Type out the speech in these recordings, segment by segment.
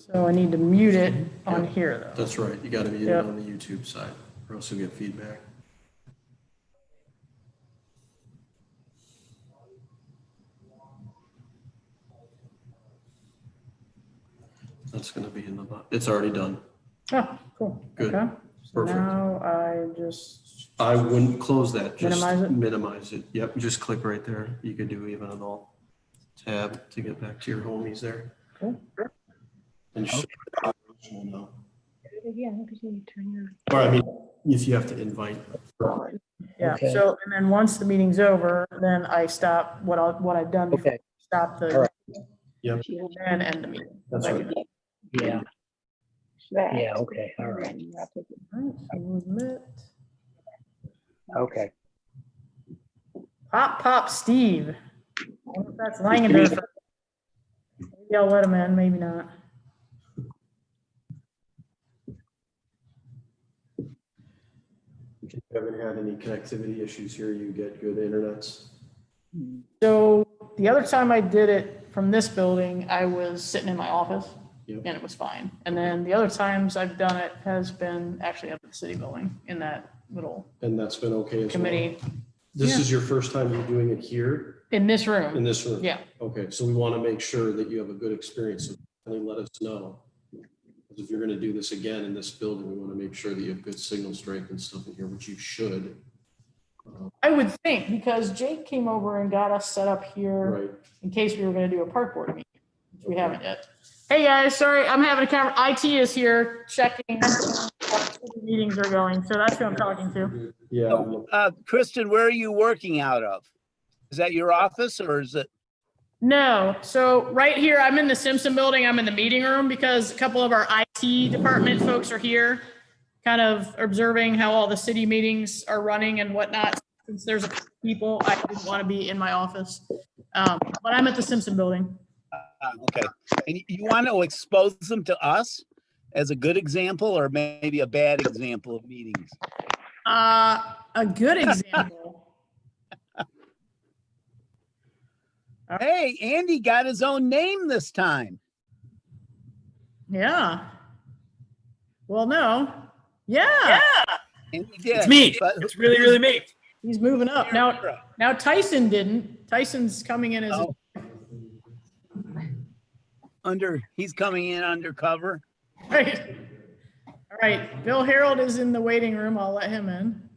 So I need to mute it on Yep. here though. That's right. You gotta mute it Yep. on the YouTube side, or else you'll get feedback. That's gonna be in the, it's already done. Oh, cool. Good. Okay. So Perfect. now I just, I wouldn't close that, just Minimize it? minimize it. Yep, just click right there. You could do even an alt tab to get back to your homies there. cool. And show Okay. now. Again, because you turn your. Or I mean, if you have to invite. Yeah, Okay. so, and then once the meeting's over, then I stop what I've done before, Okay. stop All the, right. Yep, and end the meeting. that's right. Yeah, That. yeah, okay, all right, And I'll take it. All right, so admit. okay. Pop Steve. I wonder if that's Langendorf. Maybe I'll let him in, maybe not. If you haven't had any connectivity issues here, you get good internets. So the other time I did it from this building, I was sitting in my office Yep. and it was fine. And then the other times I've done it has been actually up at the city building in that little And that's been okay as well. committee This Yeah. is your first time you're doing it here in this in room. this room? Yeah, Okay, so we want to make sure that you have a good experience. So definitely let us know. Because if you're going to do this again in this building, we want to make sure that you have good signal strength and stuff in here, which you should. I would think because Jake came over and got us set up here Right. in case we were going to do a park board meeting, which we haven't yet. Hey guys, sorry, I'm having a camera. IT is here checking how the meetings are going. So that's who I'm talking to. Yeah. So, Kristen, where are you working out of? Is that your office or is it? No, so right here, I'm in the Simpson building. I'm in the meeting room because a couple of our IT department folks are here, kind of observing how all the city meetings are running and whatnot. Since there's a couple people, I didn't want to be in my office. But I'm at the Simpson building. Okay. And you want to expose them to us as a good example or maybe a bad example of meetings? A good example. Hey, Andy got his own name this time. Yeah. Well, no. Yeah. And he did. It's me. But It's really, really me. He's moving up. Now Tyson didn't. Tyson's coming in as, Oh. He's coming in undercover. right. All right. Bill Harold is in the waiting room. I'll let him in.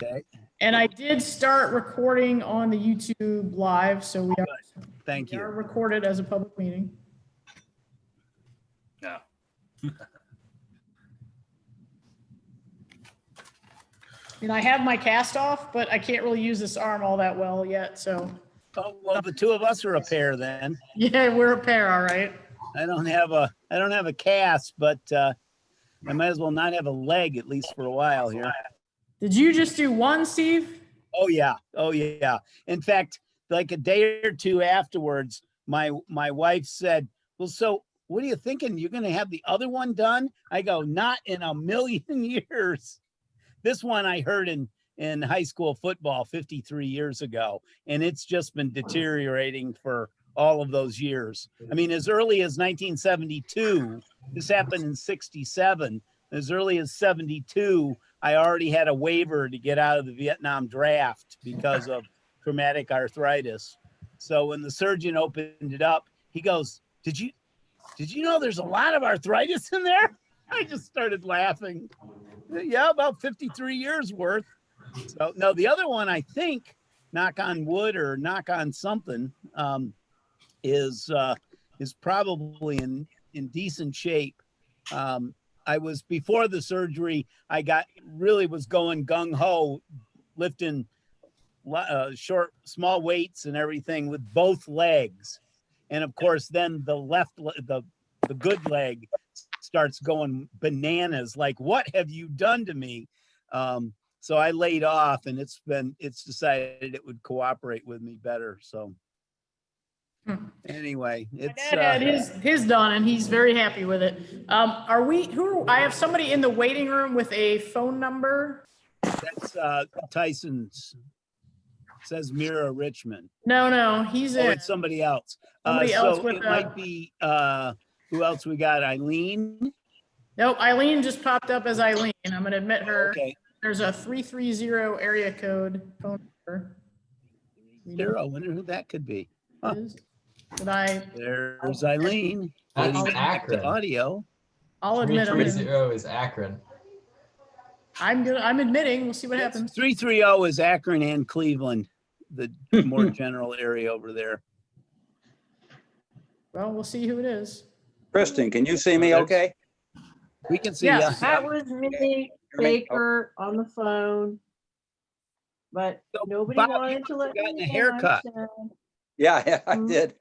Okay. And I did start recording on the YouTube live, so we Thank are you. recorded as a public meeting. No. And I have my cast off, but I can't really use this arm all that well yet, so Oh, well, the two of us are a pair then. yeah, we're a pair, all right. I don't have a cast, but I might as well not have a leg at least for a while here. Did you just do one, Steve? Oh yeah. Oh yeah. In fact, like a day or two afterwards, my wife said, "Well, so what are you thinking? You're going to have the other one done?" I go, "Not in a million years." This one I heard in high school football 53 years ago, and it's just been deteriorating for all of those years. I mean, as early as 1972, this happened in 67. As early as 72, I already had a waiver to get out of the Vietnam draft because of traumatic arthritis. So when the surgeon opened it up, he goes, did you know there's a lot of arthritis in there?" I just started laughing. Yeah, about 53 years worth. So no, the other one, I think, knock on wood or knock on something, is probably in decent shape. I was before the surgery, I was going gung ho, lifting small weights and everything with both legs. And of course, then the good leg starts going bananas. Like, what have you done to me? So I laid off, and it's decided it would cooperate with me better. So anyway, My it's dad had his done, and he's very happy with it. I have somebody in the waiting room with a phone number. that's Tyson's. Says Mira Richmond. No, he's Oh, in. it's somebody else. Somebody else So with it might be Who else we got? Eileen? Nope, Eileen just popped up as Eileen. I'm gonna admit her. Okay. There's a 330 area code phone number. Zero. I wonder who that could be. Huh. Did I, There's Eileen. That's Waiting back to Akron. Audio. I'll admit I'm, 330 is Akron. I'm admitting, we'll see what happens. 330 is Akron and Cleveland, the more general area over there. Well, we'll see who it is. Kristen, can you see me okay? We can see Yeah. ya. That was me, Hear me? Baker, on the phone. But So, nobody Bob, wanted to let gotten me a in, haircut. I said. Yeah, I did.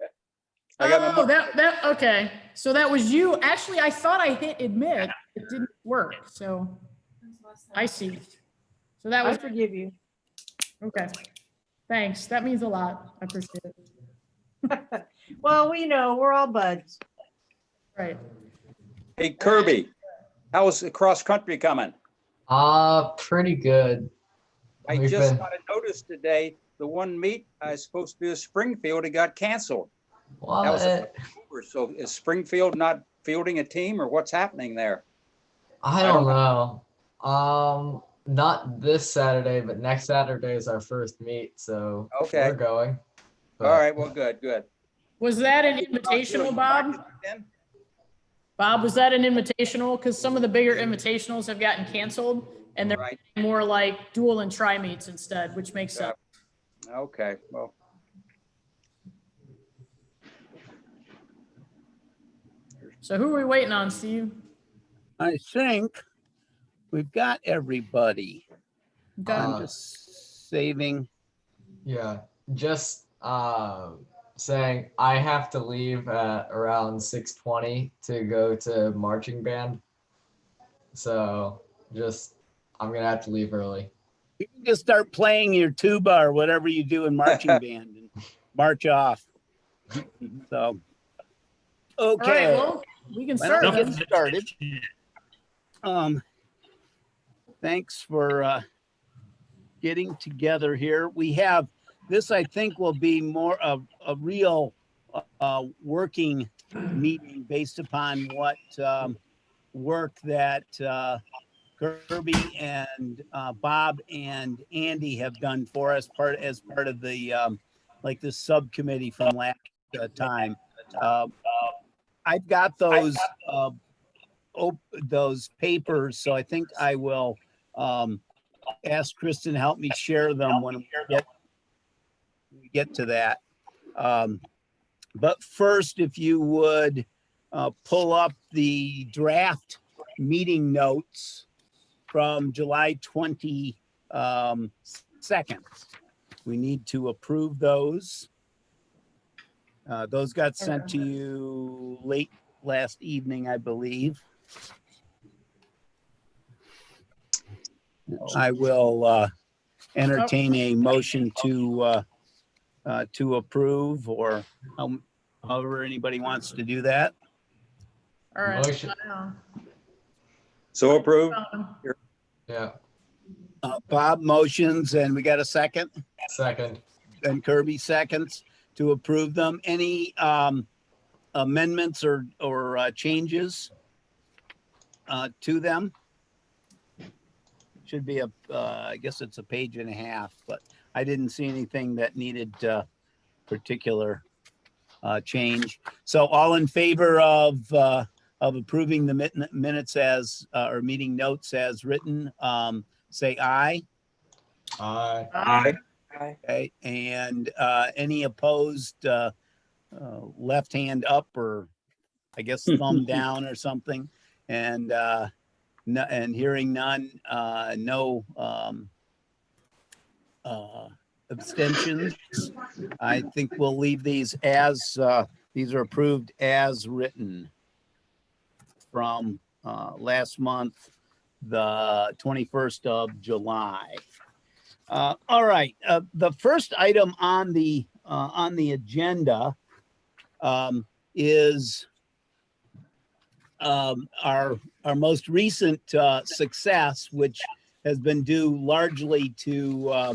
I got Oh, my, okay. So that was you. Actually, I thought I hit admit. It didn't work, so I see. So that I was, forgive you. okay. Thanks. That means a lot. I appreciate it. Well, we know, we're all buds. Right. hey Kirby, how's the cross country coming? Pretty good. I We've just been- got a notice today, the one meet I was supposed to do in Springfield, it got canceled. That was What? So is Springfield not fielding a team or what's happening there? I don't know. Not this Saturday, but next Saturday is our first meet, so Okay. we're going. All But right, well, good. Was that an invitational, Bob? Bob, was that an invitational? Because some of the bigger invitationals have gotten canceled and they're Right, more like dual and tri meets instead, which makes Yeah. sense. okay, well. So who are we waiting on, Steve? I think we've got everybody. I'm Uh, just saving. yeah, just saying I have to leave at around 6:20 to go to marching band. So just I'm gonna have to leave early. You can just start playing your tuba or whatever you do in marching band and march off. So, All right, okay. well, we can Why start. don't we then. get started? Thanks for getting together here. We have this, I think, will be more of a real working meeting based upon what work that Kirby and Bob and Andy have done for us as part of the like the subcommittee from last time. I've got those papers, so I think I will ask Kristen to help me share them when we get to that. But first, if you would pull up the draft meeting notes from July 22nd. We need to approve those. Those got sent to you late last evening, I believe. I will entertain a motion to approve, or however anybody wants to do that. All right. Motion. So approved? Yeah, Bob motions, and we got a second, second. and Kirby seconds to approve them. Any amendments or changes to them? Should be I guess it's a page and a half, but I didn't see anything that needed particular change. So all in favor of approving the minutes as or meeting notes as written, say aye. Aye. Okay, and any opposed, left hand up, or I guess thumb down or something, and no, and hearing none, no abstentions. I think we'll leave these as these are approved as written from last month, the 21st of July. All right, the first item on the agenda is our most recent success, which has been due largely to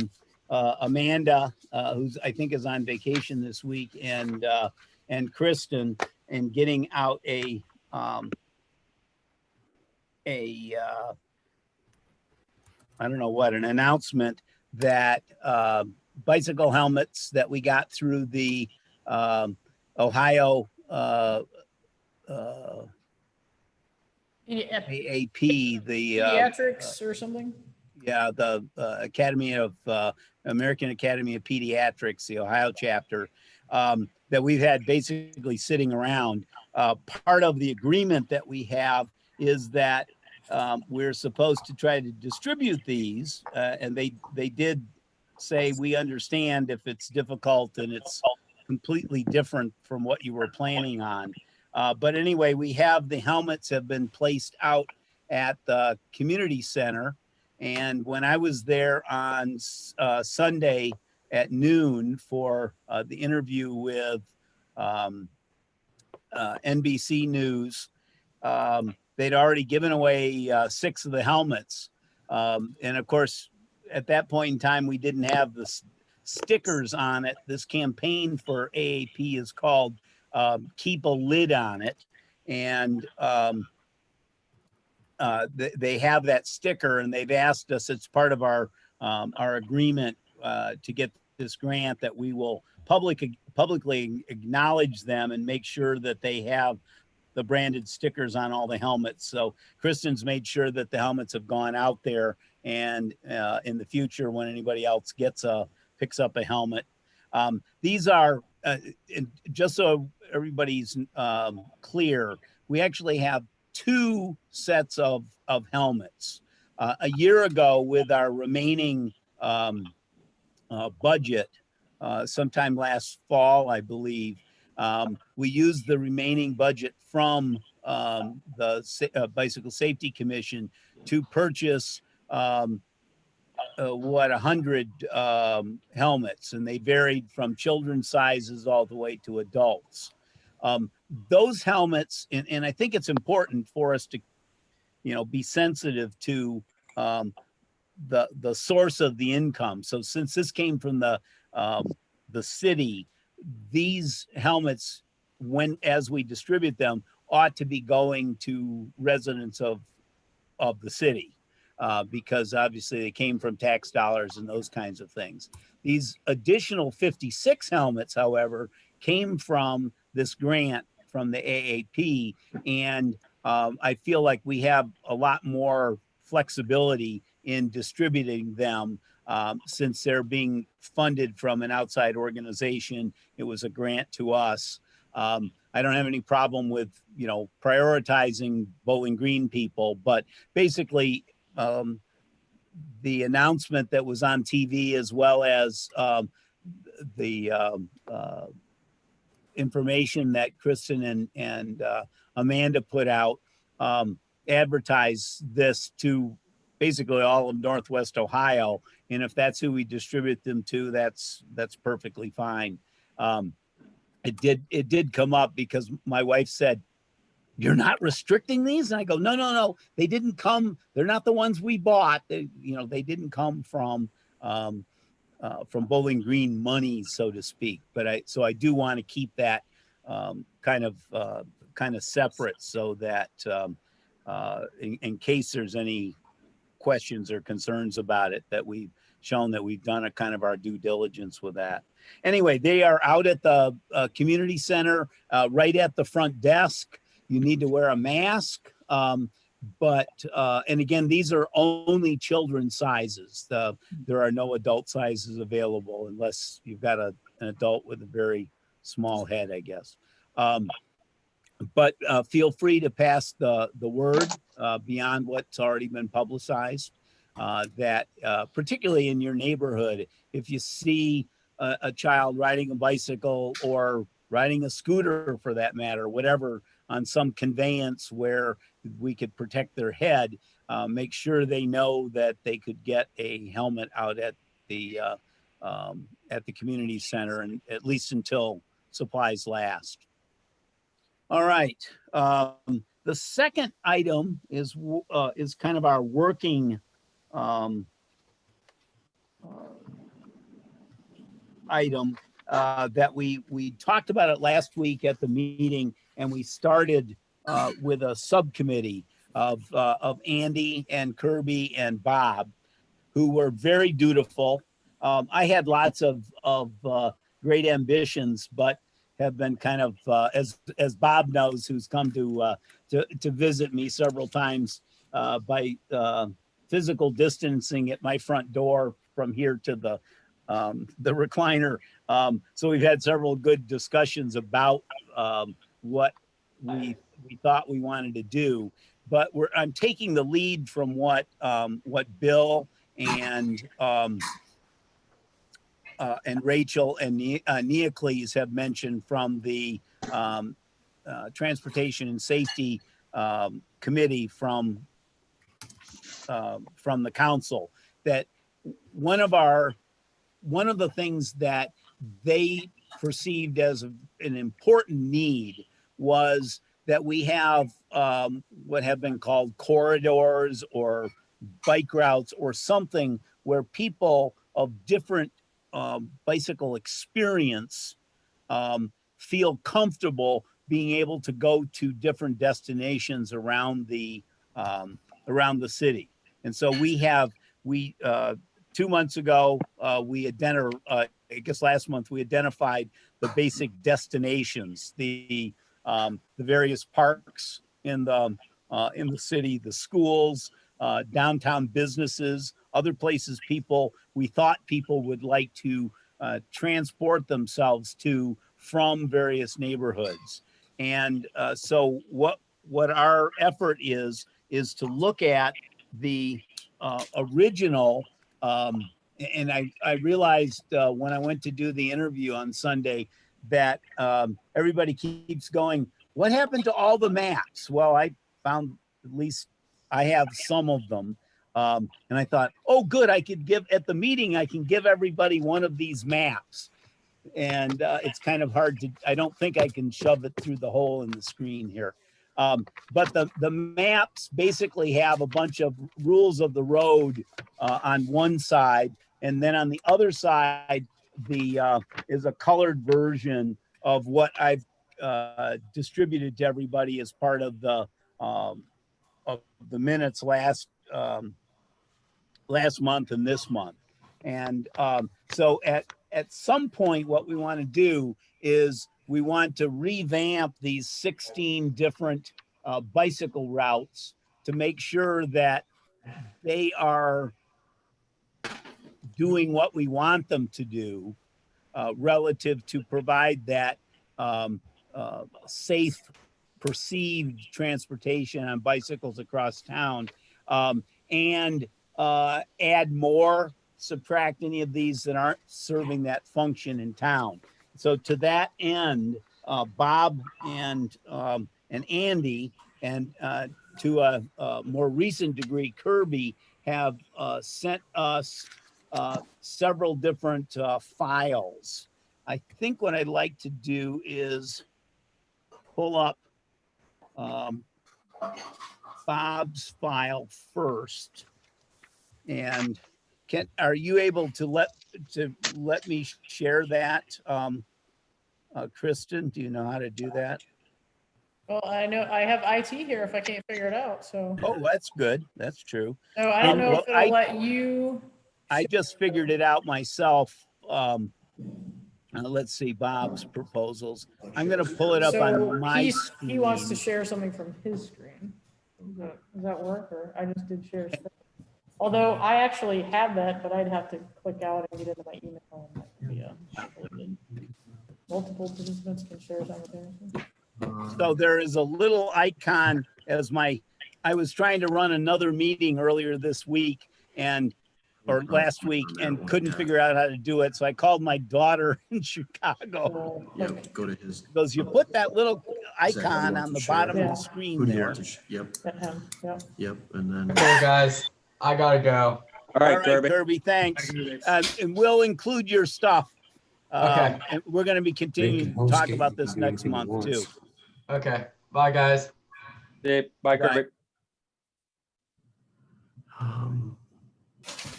Amanda, who's I think is on vacation this week, and Kristen, and getting out I don't know what, an announcement that bicycle helmets that we got through the Ohio AAP, the Pediatrics or something? yeah, the Academy of American Academy of Pediatrics, the Ohio chapter, that we've had basically sitting around. Part of the agreement that we have is that we're supposed to try to distribute these, and they did say we understand if it's difficult and it's completely different from what you were planning on. But anyway, we have the helmets have been placed out at the community center. And when I was there on Sunday at noon for the interview with NBC News, they'd already given away 6 of the helmets. And of course, at that point in time, we didn't have the stickers on it. This campaign for AAP is called Keep a Lid on It. And they have that sticker, and they've asked us, it's part of our agreement to get this grant, that we will publicly acknowledge them and make sure that they have the branded stickers on all the helmets. So Kristen's made sure that the helmets have gone out there, and in the future, when anybody else picks up a helmet, these are just so everybody's clear, we actually have 2 sets of helmets. A year ago, with our remaining budget, sometime last fall, I believe, we used the remaining budget from the Bicycle Safety Commission to purchase 100 helmets, and they varied from children's sizes all the way to adults. Those helmets, and I think it's important for us to, be sensitive to the source of the income. So since this came from the city, these helmets, as we distribute them, ought to be going to residents of the city, because obviously they came from tax dollars and those kinds of things. These additional 56 helmets, however, came from this grant from the AAP, and I feel like we have a lot more flexibility in distributing them, since they're being funded from an outside organization. It was a grant to us. I don't have any problem with, prioritizing Bowling Green people, but basically the announcement that was on TV, as well as the information that Kristen and Amanda put out, advertise this to basically all of Northwest Ohio. And if that's who we distribute them to, that's perfectly fine. It did come up because my wife said, "You're not restricting these?" And I go, no, they didn't come. They're not the ones we bought. They didn't come from Bowling Green money, so to speak. But I do want to keep that kind of separate, so that in case there's any questions or concerns about it, that we've shown that we've done a kind of our due diligence with that. Anyway, they are out at the community center, right at the front desk. You need to wear a mask. But and again, these are only children's sizes. There are no adult sizes available, unless you've got an adult with a very small head, I guess. But feel free to pass the word beyond what's already been publicized, that particularly in your neighborhood, if you see a child riding a bicycle or riding a scooter, for that matter, whatever, on some conveyance where we could protect their head, make sure they know that they could get a helmet out at the community center, and at least until supplies last. All right. The second item is kind of our working item that we talked about it last week at the meeting, and we started with a subcommittee of Andy and Kirby and Bob, who were very dutiful. I had lots of great ambitions, but have been kind of, as Bob knows, who's come to visit me several times by physical distancing at my front door from here to the recliner. So we've had several good discussions about what we thought we wanted to do, but I'm taking the lead from what Bill and Rachel and Neocles have mentioned from the Transportation and Safety Committee from the council, that one of the things that they perceived as an important need was that we have what have been called corridors or bike routes or something where people of different bicycle experience feel comfortable being able to go to different destinations around the city. And so we 2 months ago, I guess last month, we identified the basic destinations, the various parks in the city, the schools, downtown businesses, other places we thought people would like to transport themselves to from various neighborhoods. And so what our effort is to look at the original, and I realized when I went to do the interview on Sunday that everybody keeps going, what happened to all the maps? Well, I found, at least I have some of them. And I thought, oh, good, I could give at the meeting, I can give everybody one of these maps. And it's kind of hard to, I don't think I can shove it through the hole in the screen here. But the maps basically have a bunch of rules of the road on one side. And then on the other side, is a colored version of what I've distributed to everybody as part of the minutes last month and this month. And so at some point, what we want to do is we want to revamp these 16 different bicycle routes to make sure that they are doing what we want them to do relative to provide that safe perceived transportation on bicycles across town, and add more, subtract any of these that aren't serving that function in town. So to that end, Bob and Andy, and to a more recent degree, Kirby, have sent us several different files. I think what I'd like to do is pull up Bob's file first. And are you able to let me share that? Kristen, do you know how to do that? Well, I know I have IT here if I can't figure it out, so. Oh, that's good. That's true. So I don't know well, if it'll let you. I just figured it out myself. Let's see Bob's proposals. I'm going to pull it up So on my screen. he wants to share something from his screen. Does that work? Or I just did share. Although I actually have that, but I'd have to click out and get into my email. And multiple participants can share simultaneously. So there is a little icon I was trying to run another meeting earlier this week or last week and couldn't figure out how to do it. So I called my daughter in Chicago. Yeah, go to his. Because you put that little Exactly. icon on the bottom of the Yeah. screen Who do you there. want to? Yep, Yeah. yep, and then. Okay, guys, I gotta go. All right, Kirby. Kirby, thanks. And we'll include your stuff. Okay. And we're going to be continuing to talk about this next month too. Okay, bye, guys. Yeah, bye, Kirby.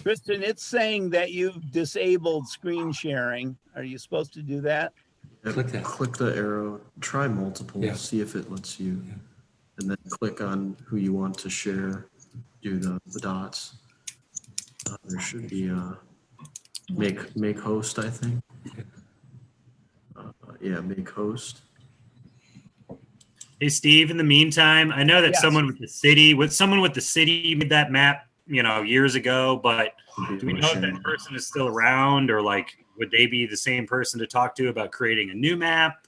Kristen, it's saying that you've disabled screen sharing. Are you supposed to do that? Click that. Click the arrow, try multiple, Yeah. see if it lets you, Yeah. and then click on who you want to share, do the dots. There should be make host, I think. Yeah, make host. Hey, Steve, in the meantime, I know that Yes. someone with the city made that map, years ago, but do we know if that person is still around, or like, would they be the same person to talk to about creating a new map?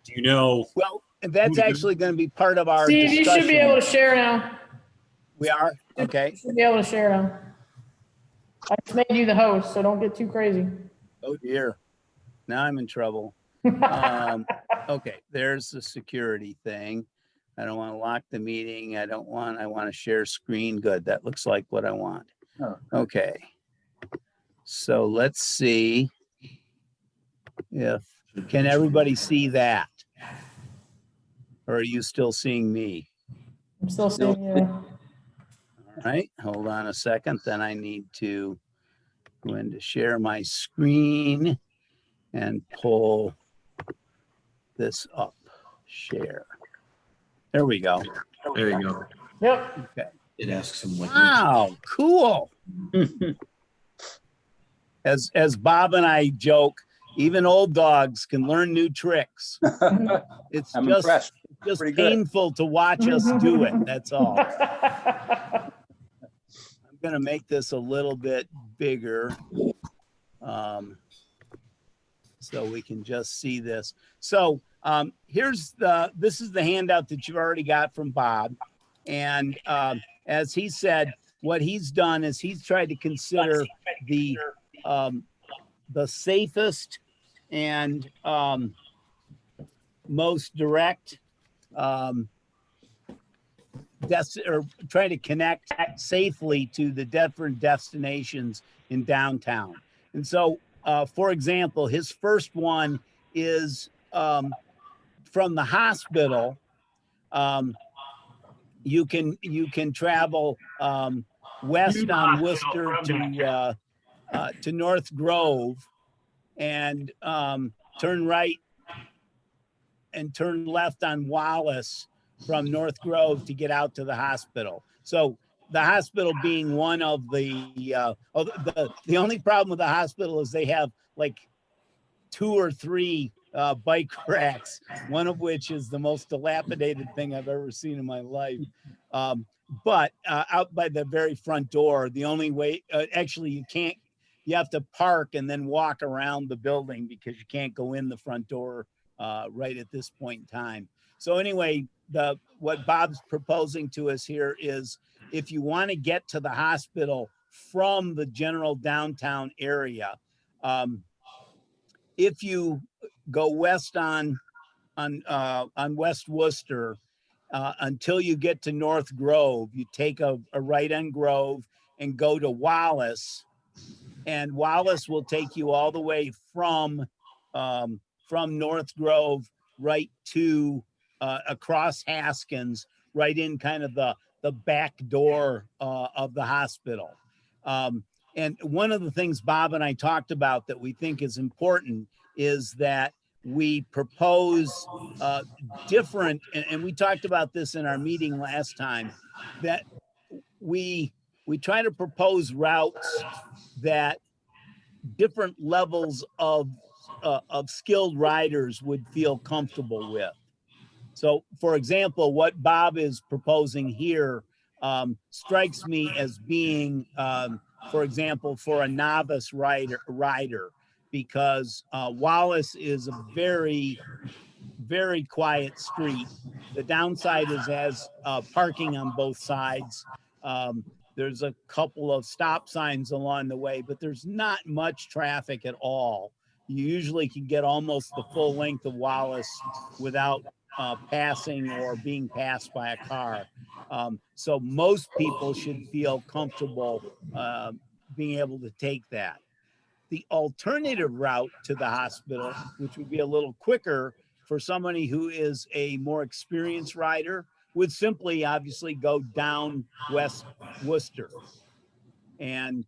Do you know? Well, that's actually going to be part of our Steve, you discussion. should be able to share now. We are? Okay. You should be able to share now. I just made you the host, so don't get too crazy. Oh dear. Now I'm in trouble. Okay, there's the security thing. I don't want to lock the meeting. I want to share screen. Good. That looks like what I want. Okay. So let's see can everybody see that? Or are you still seeing me? I'm still seeing you. All right, hold on a second. Then I need to go into share my screen and pull this up. Share. There we go. There you go. Yep. Okay. It asks him like. Wow, cool. As Bob and I joke, even old dogs can learn new tricks. It's I'm just impressed. Pretty good. painful to watch us do it. That's all. I'm gonna make this a little bit bigger. So we can just see this. So this is the handout that you've already got from Bob. And as he said, what he's done is he's tried to consider the safest and most direct or try to connect safely to the different destinations in downtown. And so, for example, his first one is from the hospital. You can travel west on Worcester to North Grove and turn right and turn left on Wallace from North Grove to get out to the hospital. So the hospital being one of the only problem with the hospital is they have like 2 or 3 bike racks, one of which is the most dilapidated thing I've ever seen in my life. But out by the very front door, the only way, actually you have to park and then walk around the building because you can't go in the front door right at this point in time. So anyway, what Bob's proposing to us here is if you want to get to the hospital from the general downtown area, if you go west on West Worcester until you get to North Grove, you take a right on Grove and go to Wallace, and Wallace will take you all the way from North Grove right to across Haskins, right in kind of the back door of the hospital. And one of the things Bob and I talked about that we think is important is that we propose different, and we talked about this in our meeting last time, that we try to propose routes that different levels of skilled riders would feel comfortable with. So, for example, what Bob is proposing here strikes me as being, for example, for a novice rider, because Wallace is a very, very quiet street. The downside is has parking on both sides. There's a couple of stop signs along the way, but there's not much traffic at all. You usually can get almost the full length of Wallace without passing or being passed by a car. So most people should feel comfortable being able to take that. The alternative route to the hospital, which would be a little quicker for somebody who is a more experienced rider, would simply obviously go down West Worcester. And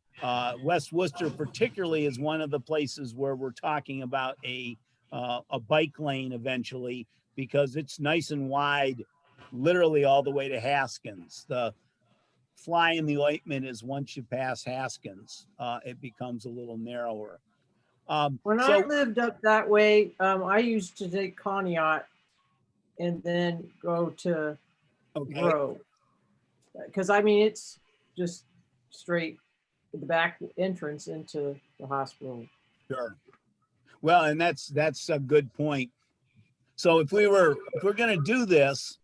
West Worcester particularly is one of the places where we're talking about a a bike lane eventually, because it's nice and wide, literally all the way to Haskins. The fly in the ointment is once you pass Haskins, it becomes a little narrower. When I lived up that way, I used to take Conneaut and then go to okay, Grove. Because I mean, it's just straight the back entrance into the hospital. sure. Well, and that's a good point. So if we're going to do this,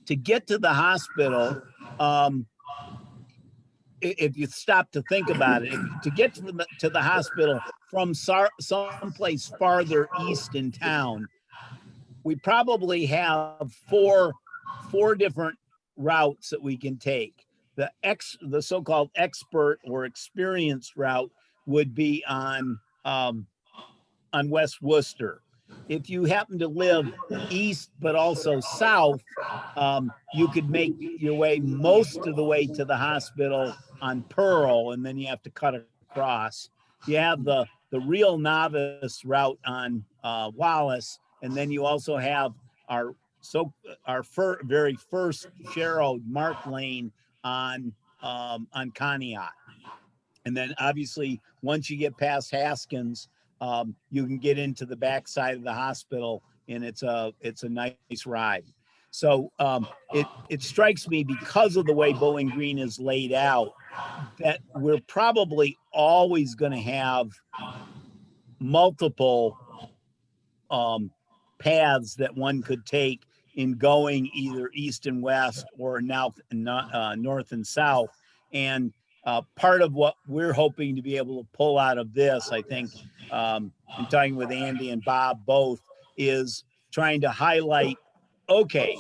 to get to the hospital, if you stop to think about it, to get to the hospital from someplace farther east in town, we probably have four different routes that we can take. The so-called expert or experienced route would be on West Worcester. If you happen to live east but also south, you could make your way most of the way to the hospital on Pearl, and then you have to cut across. You have the real novice route on Wallace, and then you also have our very first Sharrow Mark Lane on Conneaut. And then obviously once you get past Haskins, you can get into the backside of the hospital, and it's a nice ride. So it strikes me, because of the way Bowling Green is laid out, that we're probably always going to have multiple paths that one could take in going either east and west or north and south. And part of what we're hoping to be able to pull out of this, I think, in talking with Andy and Bob both, is trying to highlight, okay,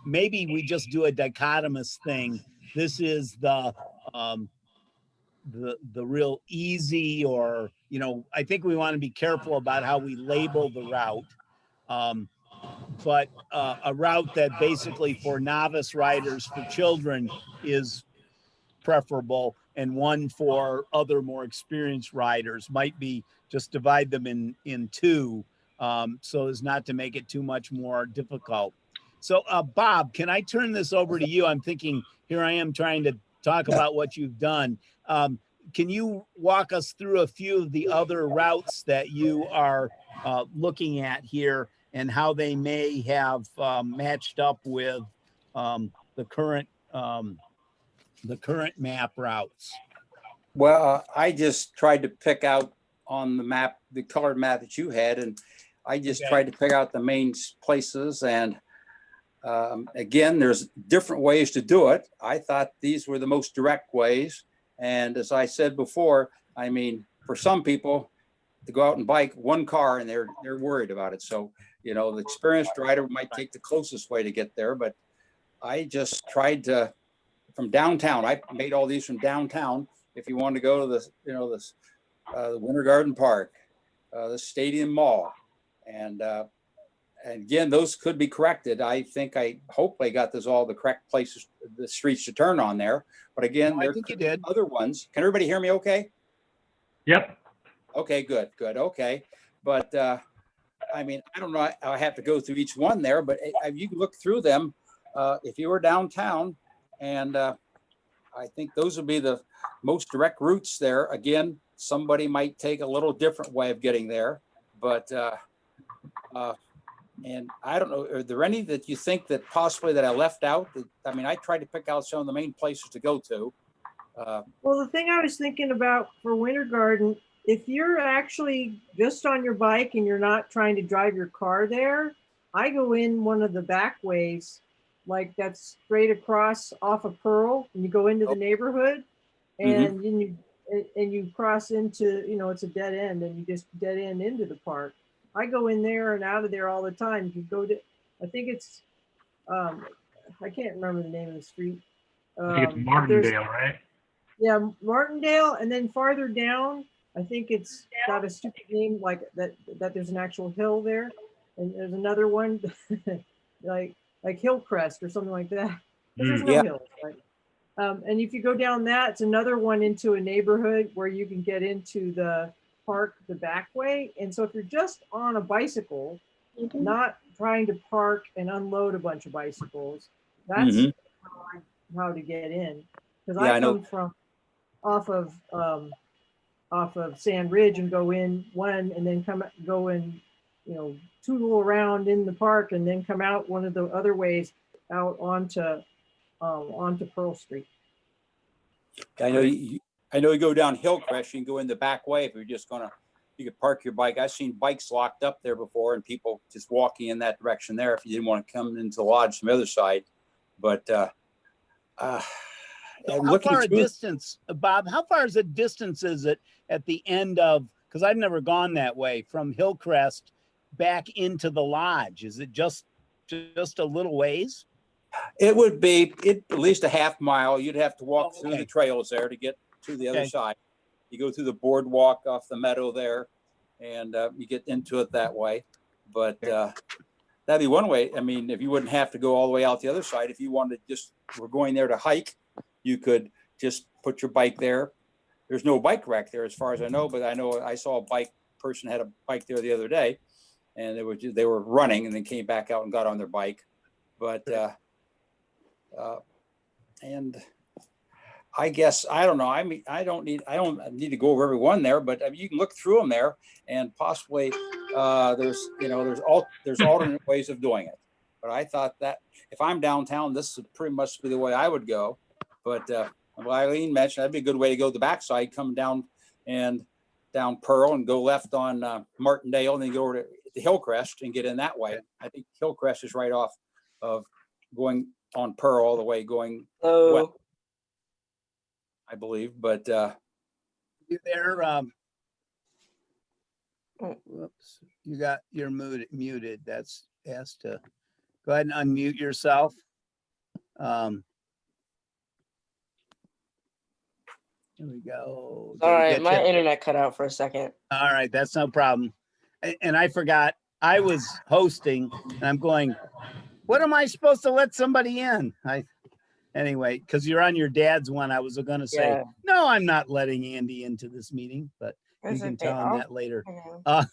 maybe we just do a dichotomous thing. This is the real easy, or, I think we want to be careful about how we label the route. But a route that basically for novice riders, for children, is preferable, and one for other more experienced riders might be just divide them in two, so as not to make it too much more difficult. So Bob, can I turn this over to you? I'm thinking, here I am trying to talk about what you've done. Can you walk us through a few of the other routes that you are looking at here, and how they may have matched up with the current map routes? Well, I just tried to pick out on the map, the colored map that you had, and I just tried to pick out the main places. And again, there's different ways to do it. I thought these were the most direct ways. And as I said before, I mean, for some people to go out and bike one car, and they're worried about it. So, the experienced rider might take the closest way to get there, but I just tried to, from downtown, I made all these from downtown. If you want to go to the Winter Garden Park, the Stadium Mall, and again, those could be corrected. I hope I got all the correct places, the streets to turn on there. But again, I think you did. Other ones. Can everybody hear me okay? Yep. Okay, good. Okay. But I mean, I don't know, I have to go through each one there, but you can look through them if you were downtown, and I think those would be the most direct routes there. Again, somebody might take a little different way of getting there, but and I don't know, are there any that you think that possibly that I left out? I mean, I tried to pick out some of the main places to go to. Well, the thing I was thinking about for Winter Garden, if you're actually just on your bike and you're not trying to drive your car there, I go in one of the back ways, like that's straight across off of Pearl, and you go into the neighborhood, and you cross into, it's a dead end, and you just dead end into the park. I go in there and out of there all the time. You go to, I think it's, I can't remember the name of the street. I think it's Martindale, right? Yeah, Martindale, and then farther down, I think it's got a stupid name like that there's an actual hill there, and there's another one like Hillcrest or something like that. But there's no hills, right? And if you go down that, it's another one into a neighborhood where you can get into the park the back way. And so if you're just on a bicycle, not trying to park and unload a bunch of bicycles, that's Mhm. how to get in. Because Yeah, I I know. come from off of Sand Ridge and go in one and then go in, tootle around in the park and then come out one of the other ways out onto Pearl Street. I know you go down Hillcrest, you can go in the back way if you're just gonna, you could park your bike. I've seen bikes locked up there before and people just walking in that direction there if you didn't want to come into the lodge from the other side. But So I'm how looking far a through. distance, Bob, how far is a distance is it at the end of, because I've never gone that way, from Hillcrest back into the lodge? Is it just a little ways? It would be at least a half mile. You'd have to walk Oh, through okay. the trails there to get to the other Okay. side. You go through the boardwalk off the meadow there and you get into it that way. But that'd be one way. I mean, if you wouldn't have to go all the way out the other side, if you wanted we're going there to hike, you could just put your bike there. There's no bike rack there as far as I know, but I saw a person had a bike there the other day and they were running and then came back out and got on their bike. But and I guess, I don't know. I mean, I don't need to go over every one there, but I mean, you can look through them there and possibly there's alternate ways of doing it. But I thought that if I'm downtown, this would pretty much be the way I would go. But Eileen mentioned that'd be a good way to go the backside, come down Pearl and go left on Martindale and then go over to Hillcrest and get in that way. I think Hillcrest is right off of going on Pearl all the way going west, I believe. But You there? Whoops, you're muted. That's asked to go ahead and unmute yourself. Here we go. Did All we right, get my you? internet cut out for a second. All right, that's no problem. And I forgot, I was hosting and I'm going, what am I supposed to let somebody in? Anyway, because you're on your dad's one, I was going to say, Yeah. no, I'm not letting Andy into this meeting, but you That's can okay. tell him that later. Okay.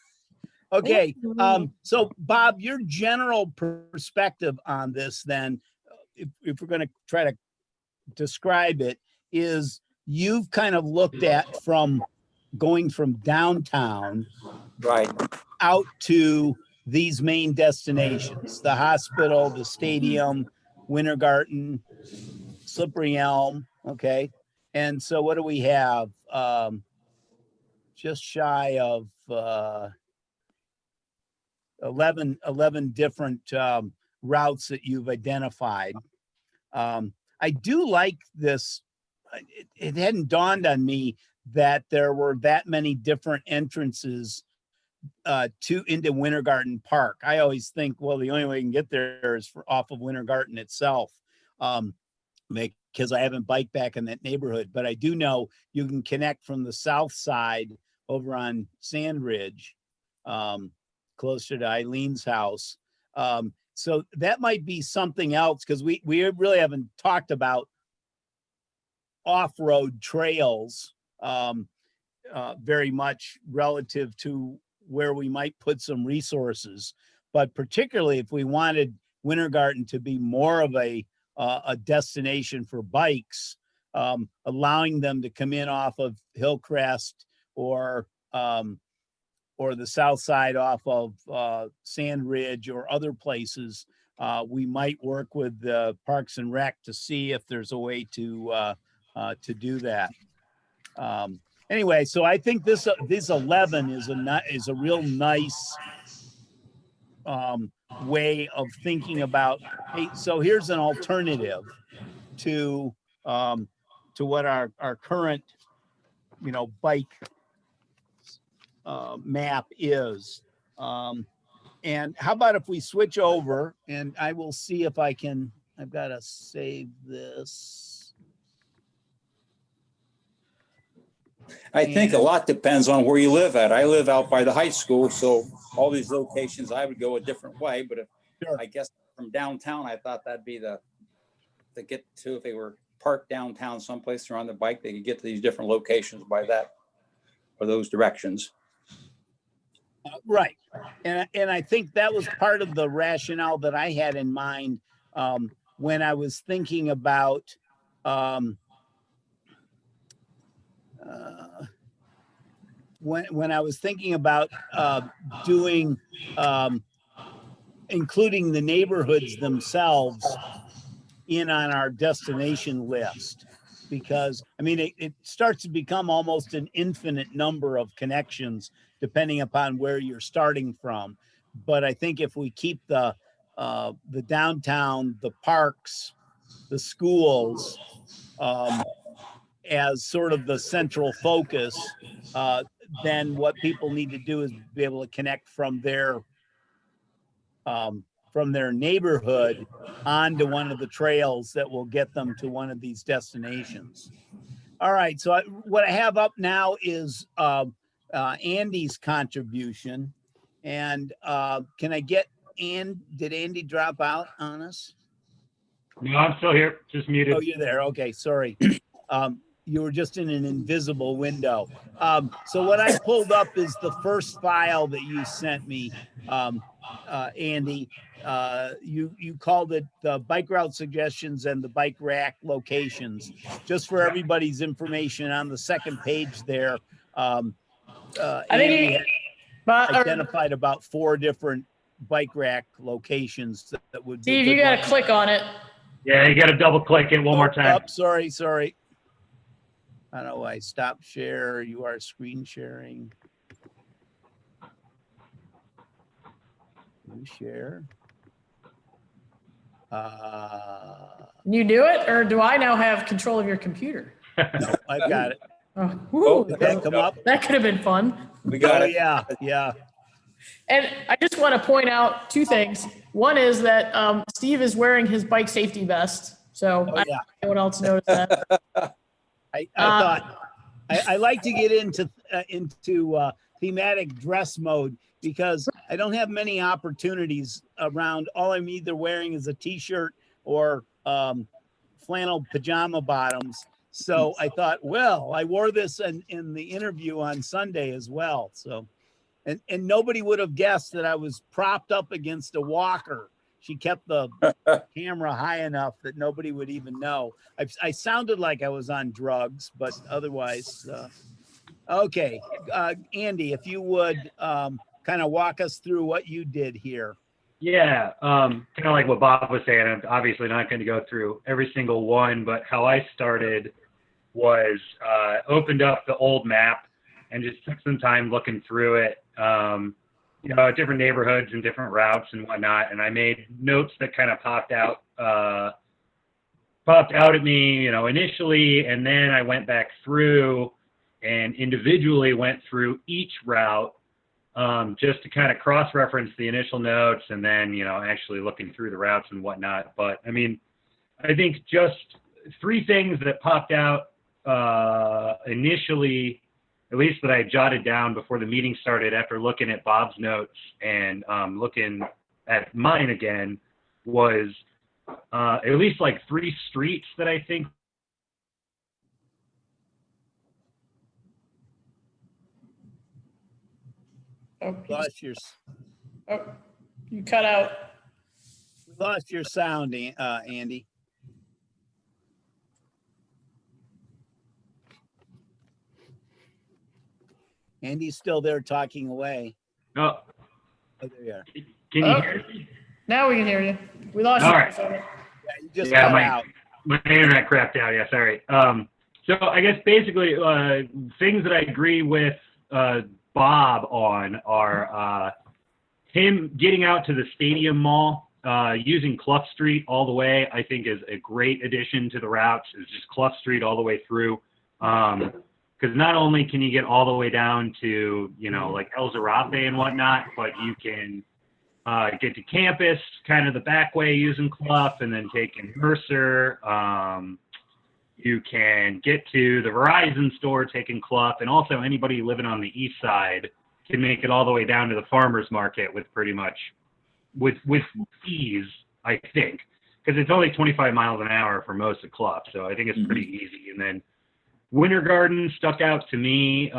Okay, Mhm. so Bob, your general perspective on this then, if we're going to try to describe it, is you've kind of looked at from going from downtown right. out to these main destinations, the hospital, the stadium, Winter Garden, Slippery Elm, okay? And so what do we have? Just shy of 11 different routes that you've identified. I do like this. It hadn't dawned on me that there were that many different entrances into Winter Garden Park. I always think, well, the only way you can get there is off of Winter Garden itself, because I haven't biked back in that neighborhood. But I do know you can connect from the south side over on Sand Ridge, closer to Eileen's house. So that might be something else, because we really haven't talked about off-road trails very much relative to where we might put some resources, but particularly if we wanted Winter Garden to be more of a destination for bikes, allowing them to come in off of Hillcrest or the south side off of Sand Ridge or other places. We might work with Parks and Rec to see if there's a way to do that. Anyway, so I think this 11 is a real nice way of thinking about, hey, so here's an alternative to what our current bike map is. And how about if we switch over, and I will see if I can, I've got to save this. I think a lot depends on where you live at. I live out by the high school, so all these locations I would go a different way. But I guess from downtown, I thought that'd be to get to, if they were parked downtown someplace or on the bike, they could get to these different locations by that or those directions. Right. And I think that was part of the rationale that I had in mind when I was thinking about um, when I was thinking about doing including the neighborhoods themselves in on our destination list. Because I mean, it starts to become almost an infinite number of connections depending upon where you're starting from. But I think if we keep the downtown, the parks, the schools as sort of the central focus, then what people need to do is be able to connect from their neighborhood onto one of the trails that will get them to one of these destinations. All right, so what I have up now is Andy's contribution. And can I get did Andy drop out on us? No, I'm still here, just muted. Oh, you're there. Okay, sorry. You were just in an invisible window. So what I pulled up is the first file that you sent me, Andy. You called it the bike route suggestions and the bike rack locations. Just for everybody's information, on the second page there, I think Andy had identified about 4 different bike rack locations that would be. Steve, you got to click on it. Yeah, you got to double click it one more time. Sorry. How do I stop share? You are screen sharing. You share. You do it, or do I now have control of your computer? No, I've got it. Oh, whew, Did that come up? that could have been fun. We got it. Yeah. And I just want to point out 2 things. One is that Steve is wearing his bike safety vest. So Oh, I don't know if anyone else noticed that. I thought I like to get into thematic dress mode because I don't have many opportunities around. All I'm either wearing is a t-shirt or flannel pajama bottoms. So I thought, well, I wore this in the interview on Sunday as well. So, and nobody would have guessed that I was propped up against a walker. She kept the camera high enough that nobody would even know. I sounded like I was on drugs, but otherwise, okay. Andy, if you would kind of walk us through what you did here. Yeah, kind of like what Bob was saying. I'm obviously not going to go through every single one, but how I started was opened up the old map and just took some time looking through it. Different neighborhoods and different routes and whatnot. And I made notes that kind of popped out at me, initially. And then I went back through and individually went through each route just to kind of cross-reference the initial notes and then, actually looking through the routes and whatnot. But I mean, I think just 3 things that popped out initially, at least that I jotted down before the meeting started after looking at Bob's notes and looking at mine again, was at least like 3 streets that I think. You cut out. Lost your sound, Andy. Andy's still there talking away. Oh, Oh, there you are. can you hear me? Now we can hear you. We lost All you. right. For a second. Yeah, you just Yeah, cut out. My internet crapped out. Yeah, sorry. So I guess basically things that I agree with Bob on are him getting out to the Stadium Mall, using Clough Street all the way, I think is a great addition to the routes. It's just Clough Street all the way through. Because not only can you get all the way down to, like El Zarafe and whatnot, but you can get to campus kind of the back way using Clough and then taking Mercer. You can get to the Verizon store taking Clough, and also anybody living on the east side can make it all the way down to the farmer's market with pretty much, with ease, I think, because it's only 25 miles an hour for most of Clough, so I think it's pretty easy. And then Winter Garden stuck out to me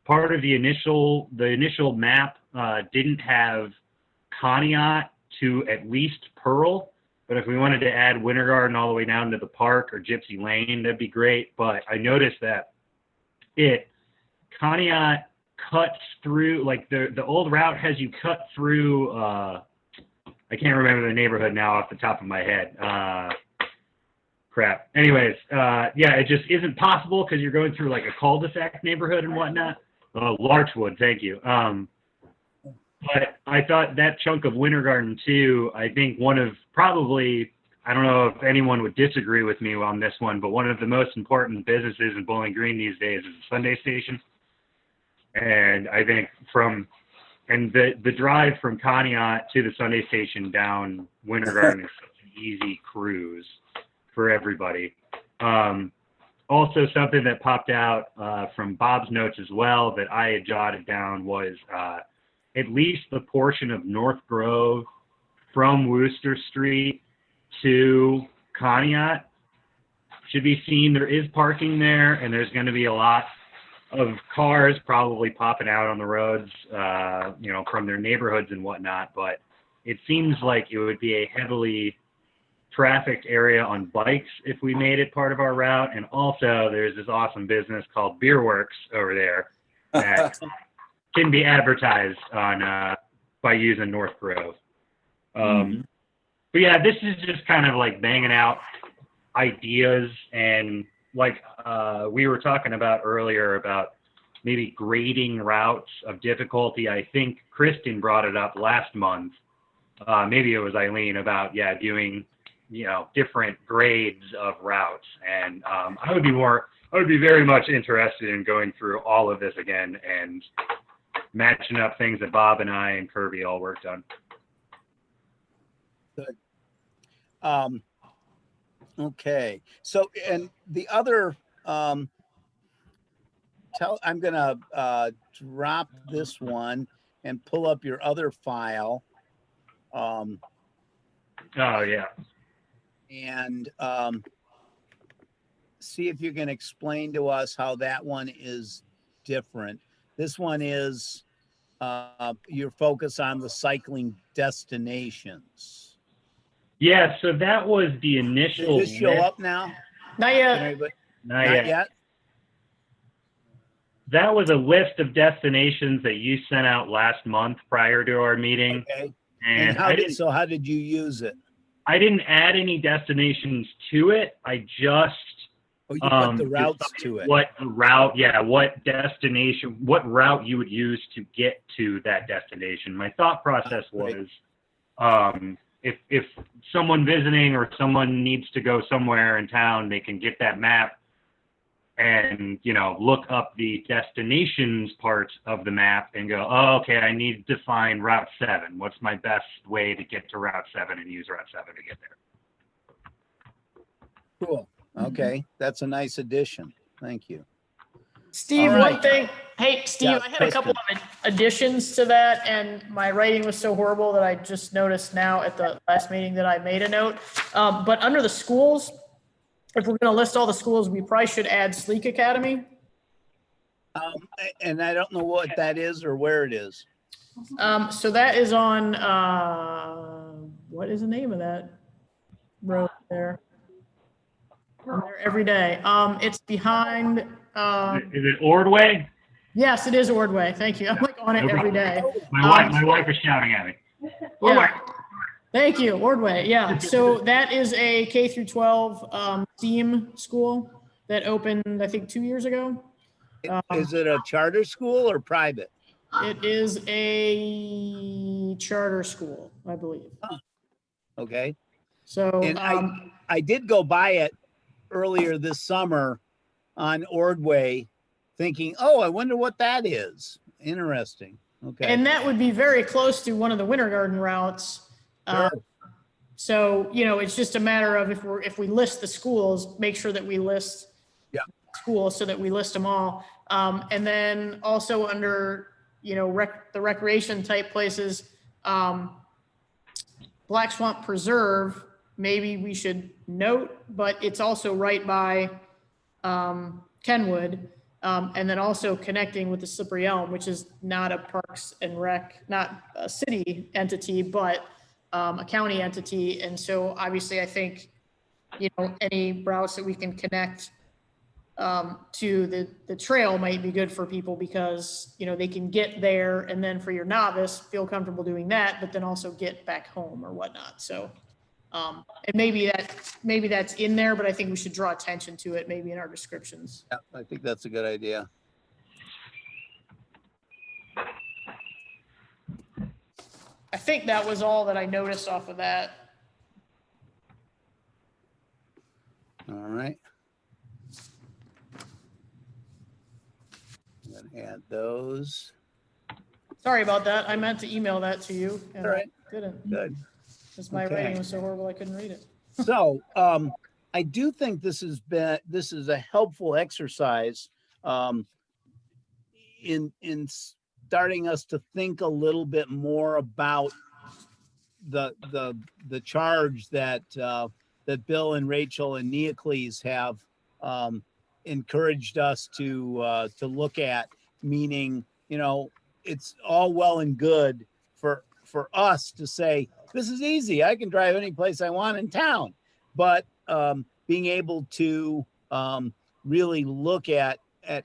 part of the initial map didn't have Conneaut to at least Pearl, but if we wanted to add Winter Garden all the way down to the park or Gypsy Lane, that'd be great. But I noticed that Conneaut cuts through, like the old route has you cut through, I can't remember the neighborhood now off the top of my head. Crap. Anyways, yeah, it just isn't possible because you're going through like a cul-de-sac neighborhood and whatnot. Oh, Larchwood, thank you. But I thought that chunk of Winter Garden too, I think one of probably, I don't know if anyone would disagree with me on this one, but one of the most important businesses in Bowling Green these days is the Sunday Station. And I think the drive from Conneaut to the Sunday Station down Winter Garden is such an easy cruise for everybody. Also, something that popped out from Bob's notes as well that I had jotted down was at least the portion of North Grove from Wooster Street to Conneaut should be seen. There is parking there, and there's going to be a lot of cars probably popping out on the roads, you know, from their neighborhoods and whatnot. But it seems like it would be a heavily trafficked area on bikes if we made it part of our route. And also, there's this awesome business called Beer Works over there that can be advertised on by using North Grove. But yeah, this is just kind of like banging out ideas, and like we were talking about earlier about maybe grading routes of difficulty. I think Kristen brought it up last month. Maybe it was Eileen about, doing, different grades of routes. And I would be very much interested in going through all of this again and matching up things that Bob and I and Kirby all worked on. Good. Okay. So, and the other, I'm going to drop this one and pull up your other file. Oh, yeah. And see if you can explain to us how that one is different. This one is your focus on the cycling destinations. Yeah, so that was the initial. Does this show up now? Not yet. Not yet. That was a list of destinations that you sent out last month prior to our meeting. Okay. And how did you use it? I didn't add any destinations to it. I just you put the routes to it. What destination, what route you would use to get to that destination. My thought process was, if someone visiting or someone needs to go somewhere in town, they can get that map and, look up the destinations part of the map and go, oh, okay, I need to find Route 7. What's my best way to get to Route 7 and use Route 7 to get there? Cool. Okay. That's a nice addition. Thank you. Steve, All right. one thing. Hey, Steve, Yeah, I had a couple of additions to that, and my writing was so horrible that I just noticed now at the last meeting that I made a note. But under the schools, if we're going to list all the schools, we probably should add Sleek Academy. And I don't know what that is or where it is. So that is on, what is the name of that road there? I'm there every day. It's behind. Is it Ordway? Yes, it is Ordway. Thank you. I'm like on it every day. My wife is shouting at me. Ordway. Yeah. Thank you, Ordway. Yeah. So that is a K through 12 STEAM school that opened, I think, 2 years ago. Is it a charter school or private? It is a charter school, I believe. Okay. So And I did go by it earlier this summer on Ordway thinking, oh, I wonder what that is. Interesting. Okay. and that would be very close to one of the Winter Garden routes. Sure. So, it's just a matter of if we list the schools, make sure that we list schools so that we list them all. And then also under, the recreation type places, Black Swamp Preserve, maybe we should note, but it's also right by Kenwood. And then also connecting with the Slippery Elm, which is not a Parks and Rec, not a city entity, but a county entity. And so obviously I think, any routes that we can connect to the trail might be good for people because, they can get there and then for your novice, feel comfortable doing that, but then also get back home or whatnot. So, and maybe that's in there, but I think we should draw attention to it maybe in our descriptions. Yeah, I think that's a good idea. I think that was all that I noticed off of that. All right. I'm gonna add those. Sorry about that. I meant to email that to you and All right. I didn't. Good. Because my Okay. writing was so horrible I couldn't read it. So I do think this is a helpful exercise in starting us to think a little bit more about the charge that that Bill and Rachel and Neocles have encouraged us to look at, meaning, it's all well and good for us to say, this is easy, I can drive any place I want in town. But being able to really look at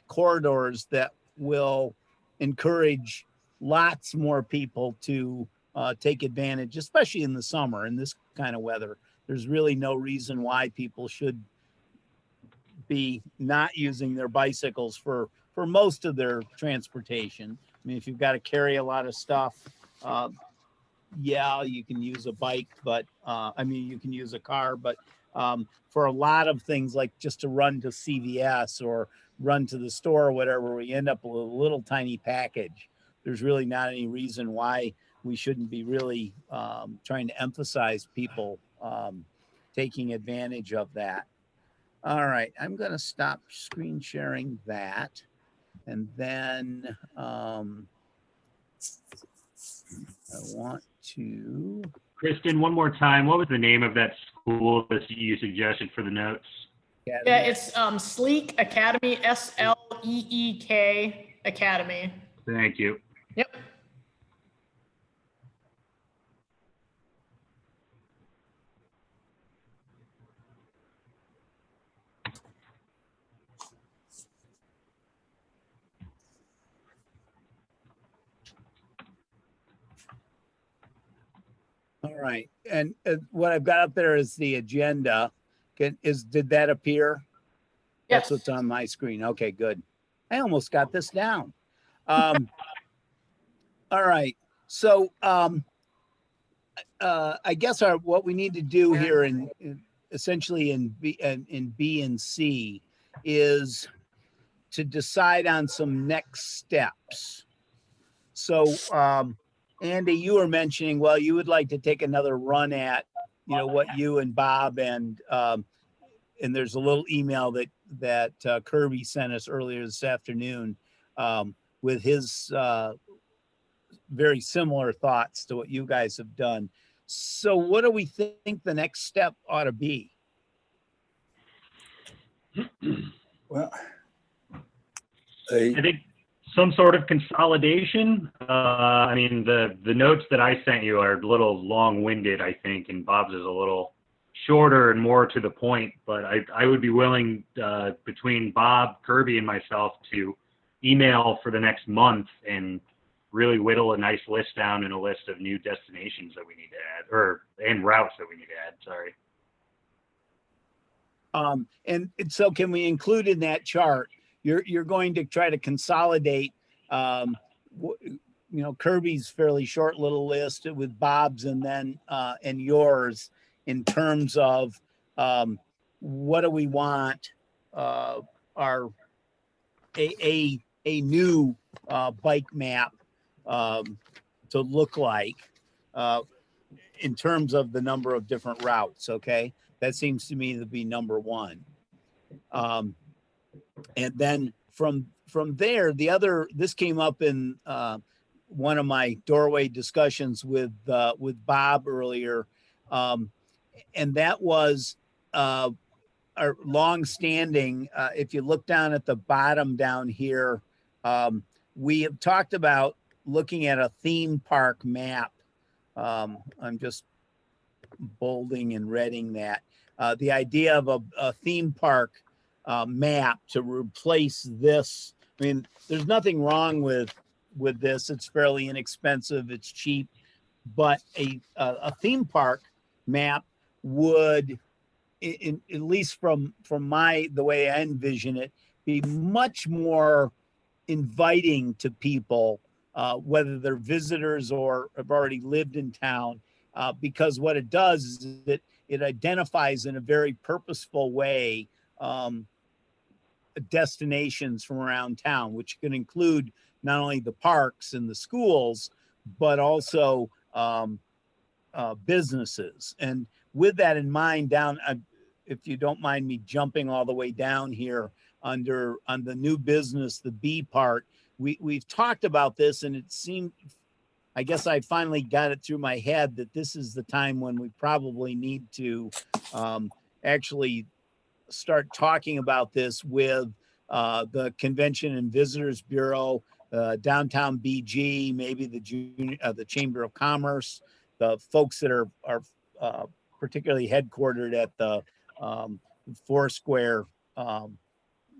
corridors that will encourage lots more people to take advantage, especially in the summer in this kind of weather. There's really no reason why people should be not using their bicycles for most of their transportation. I mean, if you've got to carry a lot of stuff, yeah, you can use a bike, but you can use a car, but for a lot of things, like just to run to CVS or run to the store or whatever, we end up with a little tiny package. There's really not any reason why we shouldn't be really trying to emphasize people taking advantage of that. All right, I'm going to stop screen sharing that. And then I want to... Kristen, one more time, what was the name of that school that you suggested for the notes? Yeah, it's Sleek Academy, SLEEK Academy. Thank you. Yep. All right, and what I've got up there is the agenda. Did that appear? Yes. That's what's on my screen. Okay, good. I almost got this down. All right, so I guess what we need to do here essentially in B and C is to decide on some next steps. So Andy, you were mentioning, well, you would like to take another run at, what you and Bob and there's a little email that Kirby sent us earlier this afternoon with his very similar thoughts to what you guys have done. So what do we think the next step ought to be? Well, I think some sort of consolidation. The notes that I sent you are a little long-winded, I think, and Bob's is a little shorter and more to the point. But I would be willing, between Bob, Kirby, and myself, to email for the next month and really whittle a nice list down and a list of new destinations that we need to add, and routes that we need to add. Sorry. And so can we include in that chart? You're going to try to consolidate, Kirby's fairly short little list with Bob's and then and yours in terms of what do we want a new bike map to look like in terms of the number of different routes. Okay, that seems to me to be number one. And then from there, this came up in one of my doorway discussions with Bob earlier. And that was, are are long-standing. If you look down at the bottom down here, we have talked about looking at a theme park map. I'm just bolding and reading that. The idea of a theme park map to replace this. I mean, there's nothing wrong with this. It's fairly inexpensive. It's cheap, but a theme park map would, at least from the way I envision it, be much more inviting to people, whether they're visitors or have already lived in town, because what it does is that it identifies in a very purposeful way destinations from around town, which can include not only the parks and the schools, but also businesses. And with that in mind, if you don't mind me jumping all the way down here on the new business, the B part, we've talked about this, and it seemed, I guess I finally got it through my head that this is the time when we probably need to actually start talking about this with the Convention and Visitors Bureau, Downtown BG, maybe the Chamber of Commerce, the folks that are particularly headquartered at the Foursquare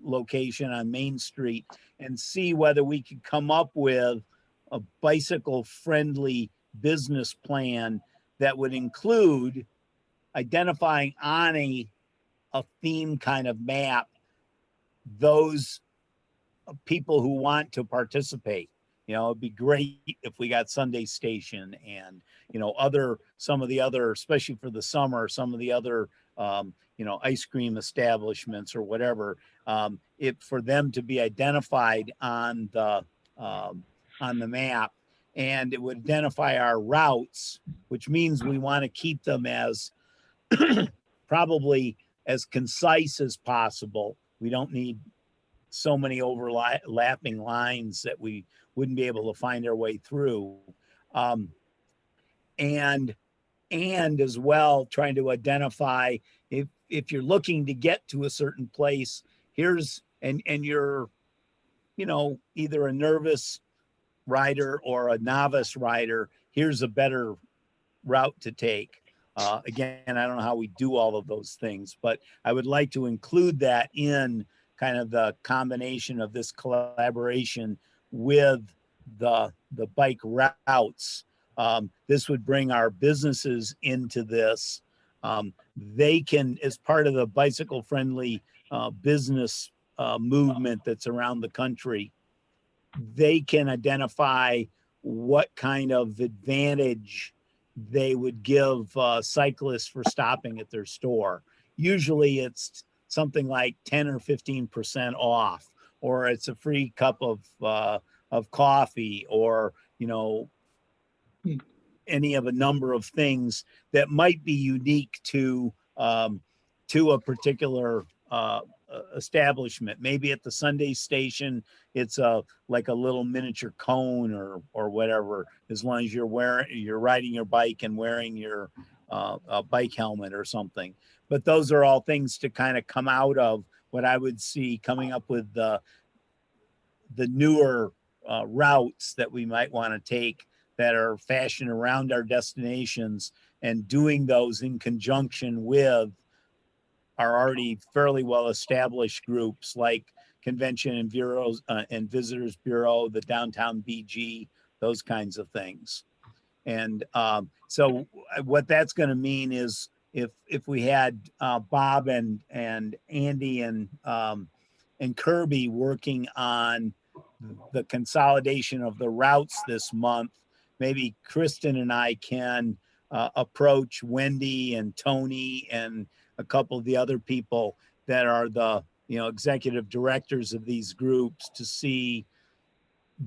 location on Main Street, and see whether we could come up with a bicycle-friendly business plan that would include identifying on a theme kind of map those people who want to participate. You know, it'd be great if we got Sunday Station and, you know, some of the other, especially for the summer, some of the other, you know, ice cream establishments or whatever, for them to be identified on the map, and it would identify our routes, which means we want to keep them as probably as concise as possible. We don't need so many overlapping lines that we wouldn't be able to find our way through. And as well, trying to identify if you're looking to get to a certain place, and you're, you know, either a nervous rider or a novice rider, here's a better route to take. Again, I don't know how we do all of those things, but I would like to include that in kind of the combination of this collaboration with the bike routes. This would bring our businesses into this. They can, as part of the bicycle friendly business movement that's around the country, they can identify what kind of advantage they would give cyclists for stopping at their store. Usually it's something like 10 or 15% off, or it's a free cup of coffee, or, you know, any of a number of things that might be unique to a particular establishment. Maybe at the Sunday Station, it's like a little miniature cone or whatever, as long as you're riding your bike and wearing your a bike helmet or something. But those are all things to kind of come out of what I would see coming up with the newer routes that we might want to take that are fashioned around our destinations, and doing those in conjunction with our already fairly well-established groups like Convention and Bureaus and Visitors Bureau, the Downtown BG, those kinds of things. And so what that's going to mean is if we had Bob and Andy and Kirby working on the consolidation of the routes this month, maybe Kristen and I can approach Wendy and Tony and a couple of the other people that are the, you know, executive directors of these groups to see,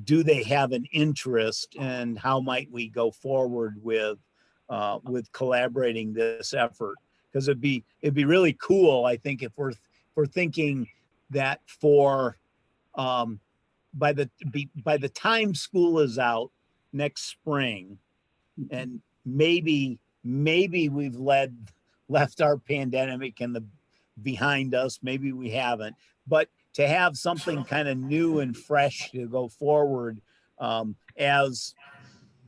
do they have an interest, and how might we go forward with collaborating this effort? Because it'd be really cool, I think, if we're thinking that for by the time school is out next spring, and maybe we've left our pandemic in behind us. Maybe we haven't, but to have something kind of new and fresh to go forward as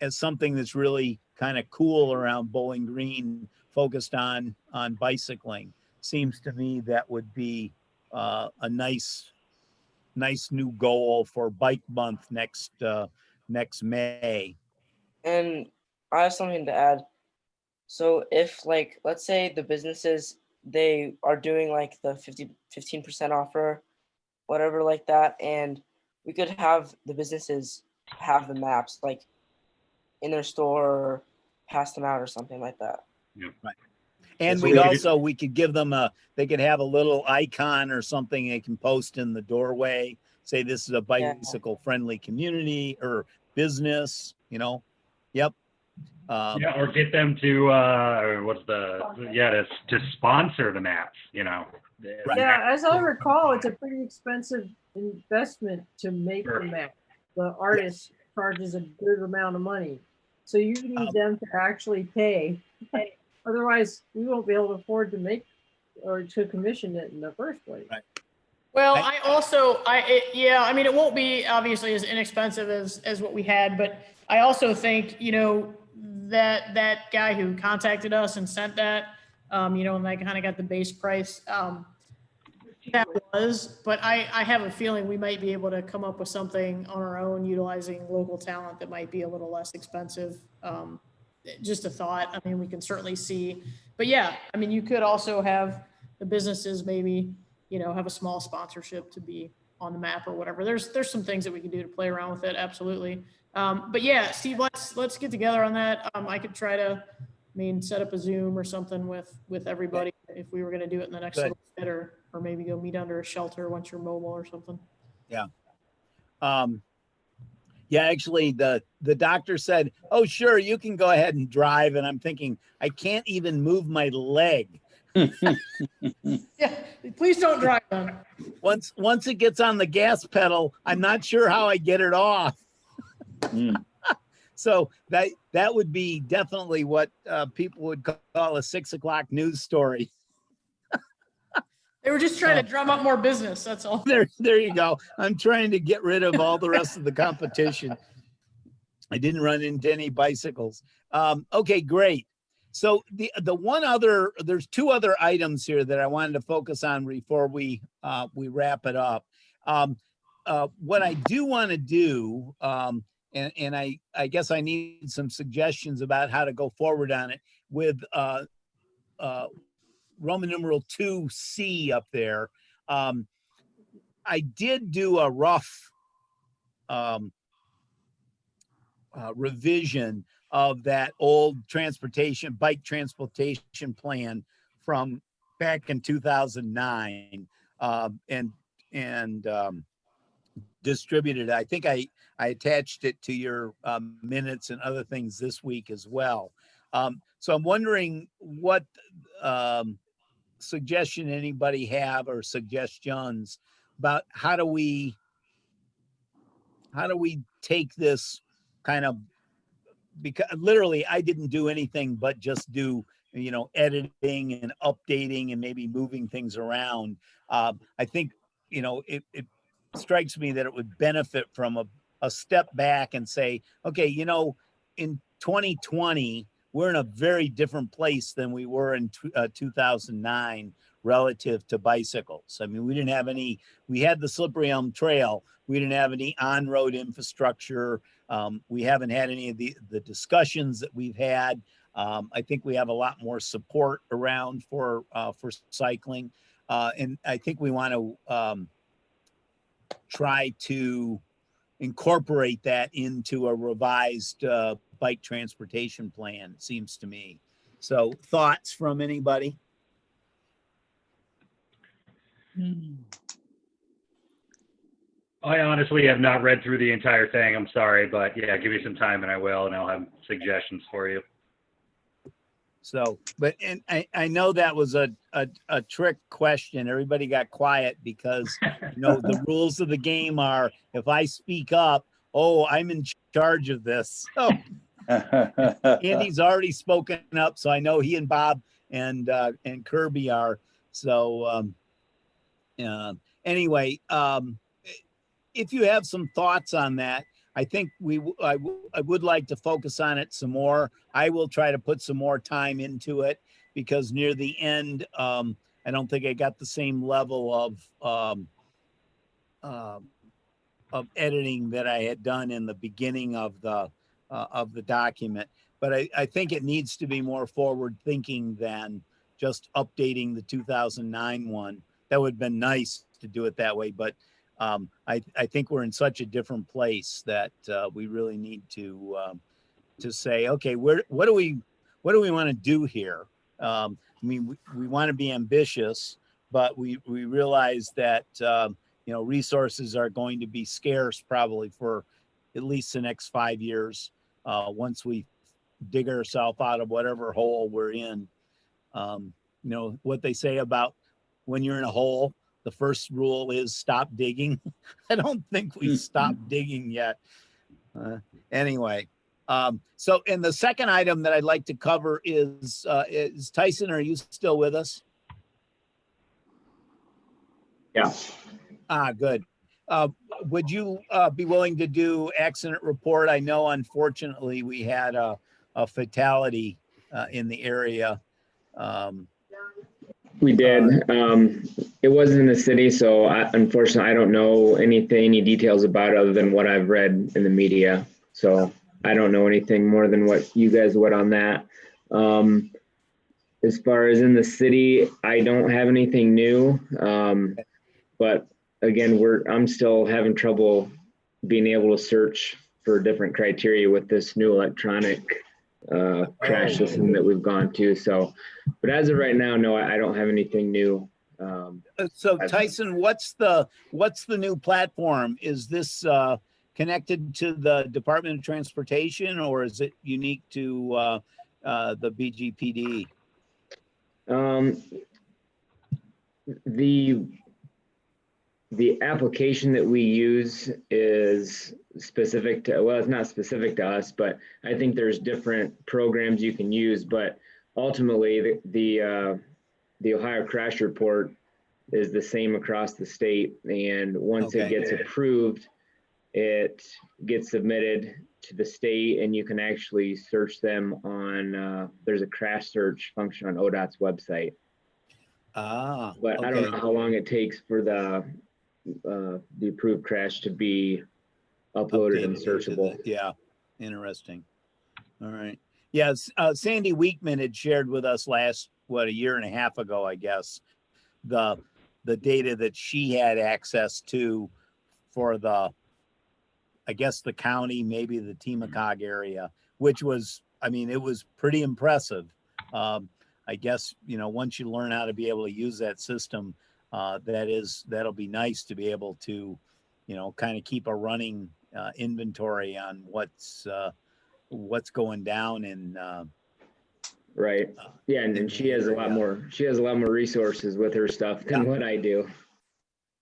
something that's really kind of cool around Bowling Green, focused on bicycling, seems to me that would be a nice new goal for Bike Month next May. And I have something to add. So if like, let's say the businesses, they are doing like the 15% offer, whatever like that. And we could have the businesses have the maps like in their store or pass them out or something like that. And So we could give them they could have a little icon or something they can post in the doorway, say this is a bicycle friendly community or business, Yep. Yeah, or get them to to sponsor the maps, Yeah, as I recall, it's a pretty expensive investment to make the map. The artist charges a good amount of money. So you need them to actually pay. Otherwise, we won't be able to afford to make or to commission it in the first place. Right. Well, I mean, it won't be obviously as inexpensive as what we had, but I also think, that guy who contacted us and sent that, and I kind of got the base price, that was, but I have a feeling we might be able to come up with something on our own utilizing local talent that might be a little less expensive. Just a thought. I mean, we can certainly see, but yeah, I mean, you could also have the businesses maybe, have a small sponsorship to be on the map or whatever. There's some things that we can do to play around with it. Absolutely. But yeah, Steve, let's get together on that. I could try to, set up a Zoom or something with everybody if we were going to do it in the next little bit, or maybe go meet under a shelter once you're mobile or something. Yeah. Yeah, actually the doctor said, "Oh, sure, you can go ahead and drive." And I'm thinking, I can't even move my leg. Yeah, please don't drive them. Once it gets on the gas pedal, I'm not sure how I get it off. So that would be definitely what people would call a 6 o'clock news story. They were just trying to drum up more business. That's all. There you go. I'm trying to get rid of all the rest of the competition. I didn't run into any bicycles. Okay, great. So there's two other items here that I wanted to focus on before we wrap it up. What I do want to do, and I guess I need some suggestions about how to go forward on it with Roman numeral 2C up there. I did do a rough revision of that old bike transportation plan from back in 2009 and distributed. I think I attached it to your minutes and other things this week as well. So I'm wondering what suggestion anybody have or suggestions about how do we take this kind of, because literally I didn't do anything but just do, editing and updating and maybe moving things around. I think, it strikes me that it would benefit from a step back and say, okay, in 2020, we're in a very different place than we were in 2009 relative to bicycles. I mean, we had the Slippery Elm Trail. We didn't have any on-road infrastructure. We haven't had any of the discussions that we've had. I think we have a lot more support around for cycling. And I think we want to try to incorporate that into a revised bike transportation plan, it seems to me. So thoughts from anybody? I honestly have not read through the entire thing. I'm sorry, but yeah, give me some time and I will, and I'll have suggestions for you. So, and I know that was a trick question. Everybody got quiet because, the rules of the game are, if I speak up, I'm in charge of this. So Andy's already spoken up, so I know he and Bob and Kirby are. So anyway, if you have some thoughts on that, I think I would like to focus on it some more. I will try to put some more time into it because near the end, I don't think I got the same level of editing that I had done in the beginning of the document. But I think it needs to be more forward thinking than just updating the 2009 one. That would have been nice to do it that way, but I think we're in such a different place that we really need to say, okay, what do we want to do here? I mean, we want to be ambitious, but we realize that resources are going to be scarce probably for at least the next 5 years once we dig ourselves out of whatever hole we're in. What they say about when you're in a hole, the first rule is stop digging. I don't think we stopped digging yet. Anyway, so and the second item that I'd like to cover is Tyson, are you still with us? Yeah. Good. Would you be willing to do accident report? I know, unfortunately, we had a fatality in the area. We did. It wasn't in the city, so unfortunately, I don't know any details about it other than what I've read in the media. So I don't know anything more than what you guys would on that. As far as in the city, I don't have anything new. But again, I'm still having trouble being able to search for different criteria with this new electronic crash system that we've gone to. So, but as of right now, no, I don't have anything new. So Tyson, what's the new platform? Is this connected to the Department of Transportation, or is it unique to the BGPD? The application that we use is specific to, well, it's not specific to us, but I think there's different programs you can use, but ultimately the Ohio Crash Report is the same across the state. And once it gets approved, it gets submitted to the state and you can actually search them on, there's a crash search function on ODOT's website. But I don't know how long it takes for the approved crash to be uploaded and searchable. Yeah, interesting. All right. Yes, Sandy Weekman had shared with us a year and a half ago, I guess, the data that she had access to for the county, maybe the Temacog area, which was, I mean, it was pretty impressive. I guess, once you learn how to be able to use that system, that'll be nice to be able to, kind of keep a running inventory on what's going down in. Right. Yeah. And she has a lot more resources with her stuff than what I do.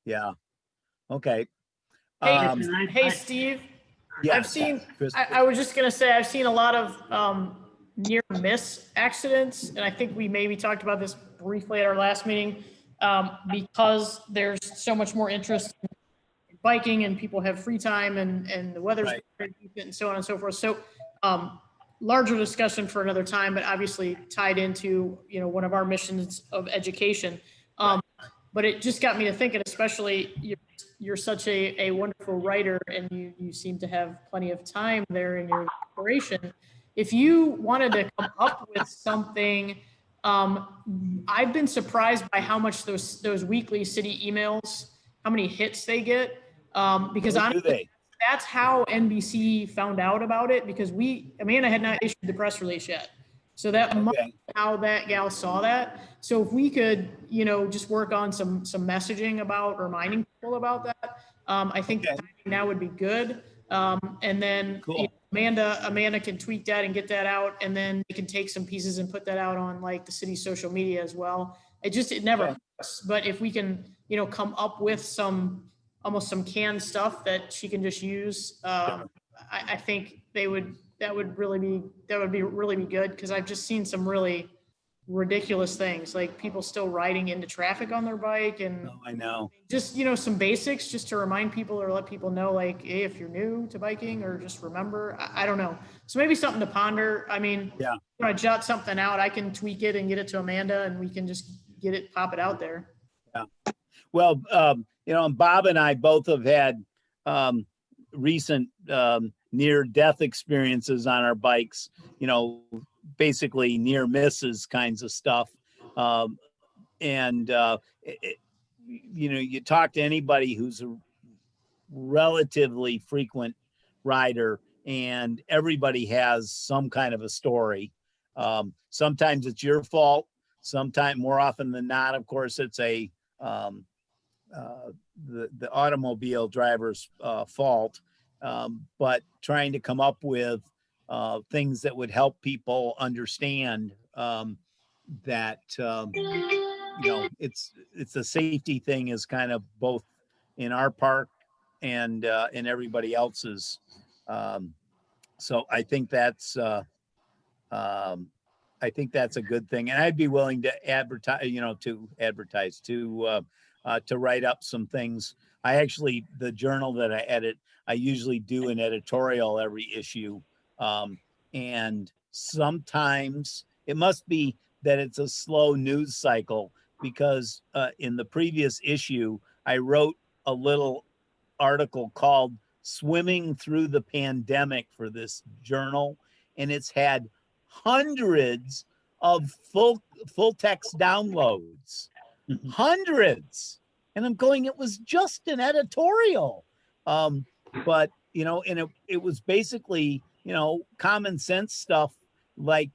Yeah. Okay. Hey, Steve. Yeah. I was just going to say, I've seen a lot of near miss accidents. And I think we maybe talked about this briefly at our last meeting because there's so much more interest in biking and people have free time and the weather's very decent and so on and so forth. So larger discussion for another time, but obviously tied into, one of our missions of education. But it just got me to thinking, especially you're such a wonderful writer and you seem to have plenty of time there in your operation. If you wanted to come up with something, I've been surprised by how much those weekly city emails, how many hits they get. Because honestly, that's how NBC found out about it, because Amanda had not issued the press release yet. So that must be how that gal saw that. So if we could, just work on some messaging about reminding people about that, I think the timing now would be good. And then Amanda can tweak that and get that out, and then we can take some pieces and put that out on like the city's social media as well. It never hurts, but if we can, come up with almost some canned stuff that she can just use, I think that would really be good, because I've just seen some really ridiculous things, like people still riding into traffic on their bike and Oh, I know. just, some basics just to remind people or let people know, like, hey, if you're new to biking or just remember, I don't know. So maybe something to ponder. I mean, Yeah. when I jot something out, I can tweak it and get it to Amanda and we can just pop it out there. Well, and Bob and I both have had recent near-death experiences on our bikes, basically near misses kinds of stuff. You talk to anybody who's a relatively frequent rider and everybody has some kind of a story. Sometimes it's your fault. Sometimes, more often than not, of course, it's the automobile driver's fault. But trying to come up with things that would help people understand that it's a safety thing is kind of both in our park and in everybody else's. So I think that's a good thing, and I'd be willing to advertise, to write up some things. The journal that I edit, I usually do an editorial every issue. And sometimes it must be that it's a slow news cycle because in the previous issue, I wrote a little article called Swimming Through the Pandemic for this journal. And it's had hundreds of full text downloads, hundreds. And I'm going, it was just an editorial. But, and it was basically, common sense stuff like,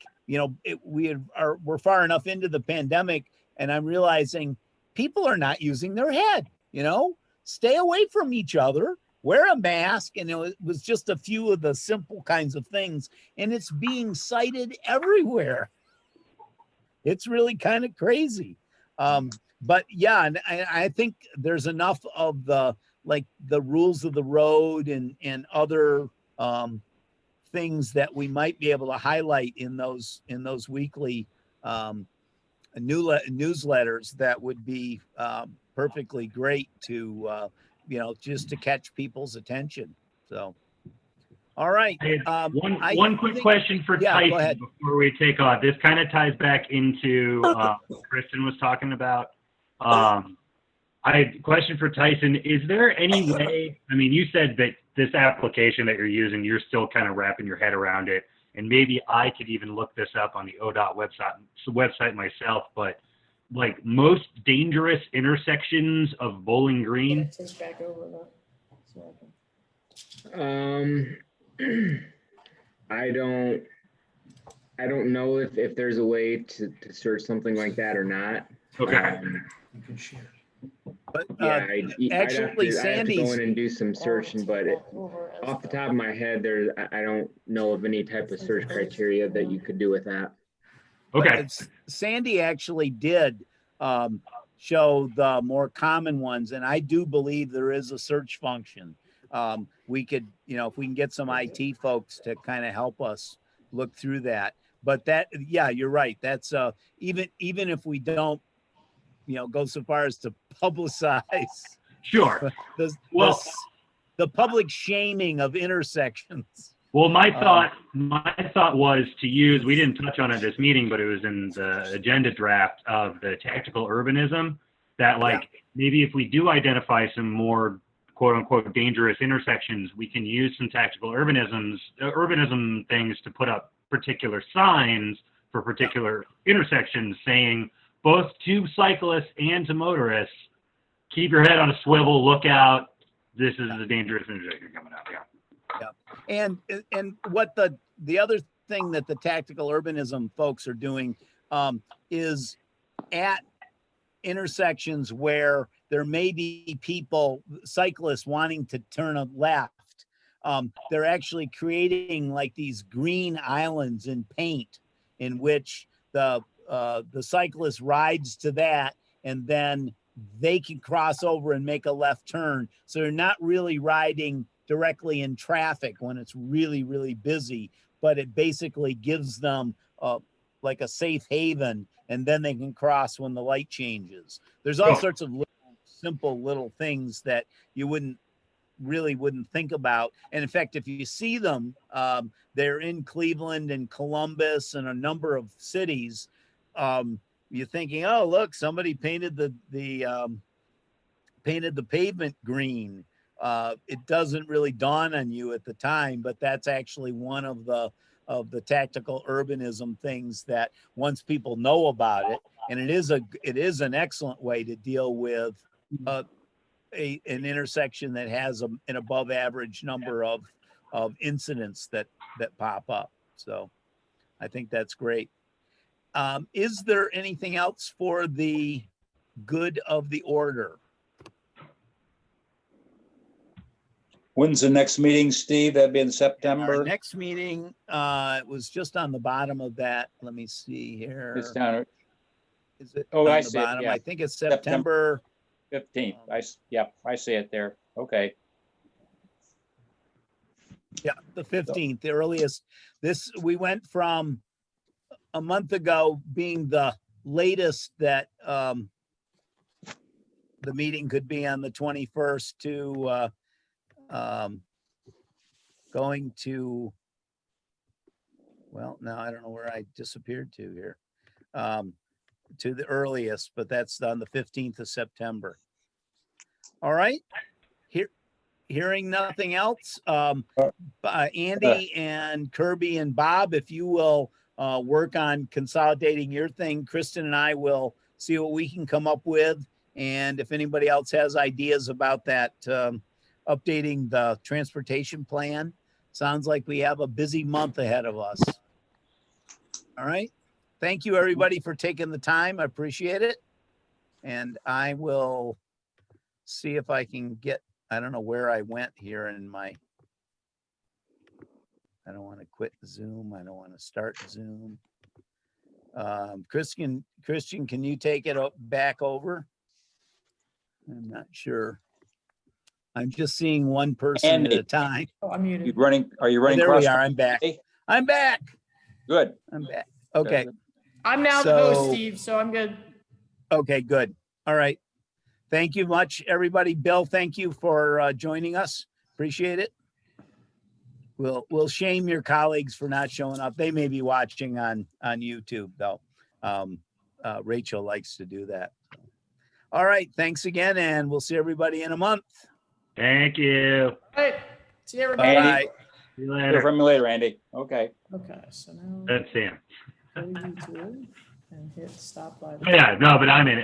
we're far enough into the pandemic and I'm realizing people are not using their head, stay away from each other, wear a mask. And it was just a few of the simple kinds of things. And it's being cited everywhere. It's really kind of crazy. But yeah, and I think there's enough of the rules of the road and other things that we might be able to highlight in those weekly newsletters that would be perfectly great to just to catch people's attention. So, all right. One quick question for Tyson go ahead. before we take off. This kind of ties back into what Kristen was talking about. I had a question for Tyson. Is there any way, you said that this application that you're using, you're still kind of wrapping your head around it, and maybe I could even look this up on the ODOT website myself, but like most dangerous intersections of Bowling Green? I don't know if there's a way to search something like that or not. Okay. You can share. But I'd have to go in and do some searching, but off the top of my head, I don't know of any type of search criteria that you could do with that. Okay. Sandy actually did show the more common ones, and I do believe there is a search function. We could, if we can get some IT folks to kind of help us look through that. But you're right. That's even if we don't, go so far as to publicize. Sure. The public shaming of intersections. Well, my thought was to use, we didn't touch on it this meeting, but it was in the agenda draft of the tactical urbanism, that maybe if we do identify some more quote unquote dangerous intersections, we can use some tactical urbanism things to put up particular signs for particular intersections saying both to cyclists and to motorists, keep your head on a swivel, look out, this is a dangerous intersection coming up. Yeah. And what the other thing that the tactical urbanism folks are doing is at intersections where there may be cyclists wanting to turn a left. They're actually creating like these green islands in paint in which the cyclist rides to that and then they can cross over and make a left turn. So they're not really riding directly in traffic when it's really, really busy, but it basically gives them like a safe haven, and then they can cross when the light changes. There's all Sure. sorts of simple little things that you wouldn't think about. And in fact, if you see them, they're in Cleveland and Columbus and a number of cities. You're thinking, oh, look, somebody painted the pavement green. It doesn't really dawn on you at the time, but that's actually one of the tactical urbanism things that once people know about it, and it is an excellent way to deal with an intersection that has an above average number of incidents that pop up. So I think that's great. Is there anything else for the good of the order? When's the next meeting, Steve? That'd be in Our September. next meeting, it was just on the bottom of that. Let me see here. It's down Is it Oh, on I the see it, bottom? yeah. I think it's September. 15th. Yep, I see it there. Okay. Yeah, the 15th, the earliest. We went from a month ago being the latest that the meeting could be on the 21st to going to, well, now I don't know where I disappeared to here. To the earliest, but that's on the 15th of September. All right. Hearing nothing else, Andy and Kirby and Bob, if you will work on consolidating your thing, Kristen and I will see what we can come up with. And if anybody else has ideas about that, updating the transportation plan, sounds like we have a busy month ahead of us. All right. Thank you, everybody, for taking the time. I appreciate it. And I will see if I can get, I don't know where I went here in my, I don't want to quit Zoom. I don't want to start Zoom. Christian, can you take it back over? I'm not sure. I'm just seeing one person at Andy. a time. Oh, I'm muted. Are you Oh, running there we cross? are. I'm back. Hey. I'm back. Good. I'm back. Okay. I'm now the host, So- Steve, so I'm good. Okay, good. All right. Thank you much, everybody. Bill, thank you for joining us. Appreciate it. We'll shame your colleagues for not showing up. They may be watching on YouTube though. Rachel likes to do that. All right. Thanks again, and we'll see everybody in a month. Thank you. All right. See everybody. Bye. See you Hear later. from you later, Andy. Okay. Okay, so now That's Sam. go to YouTube and hit stop live. Yeah, no, but I'm in it.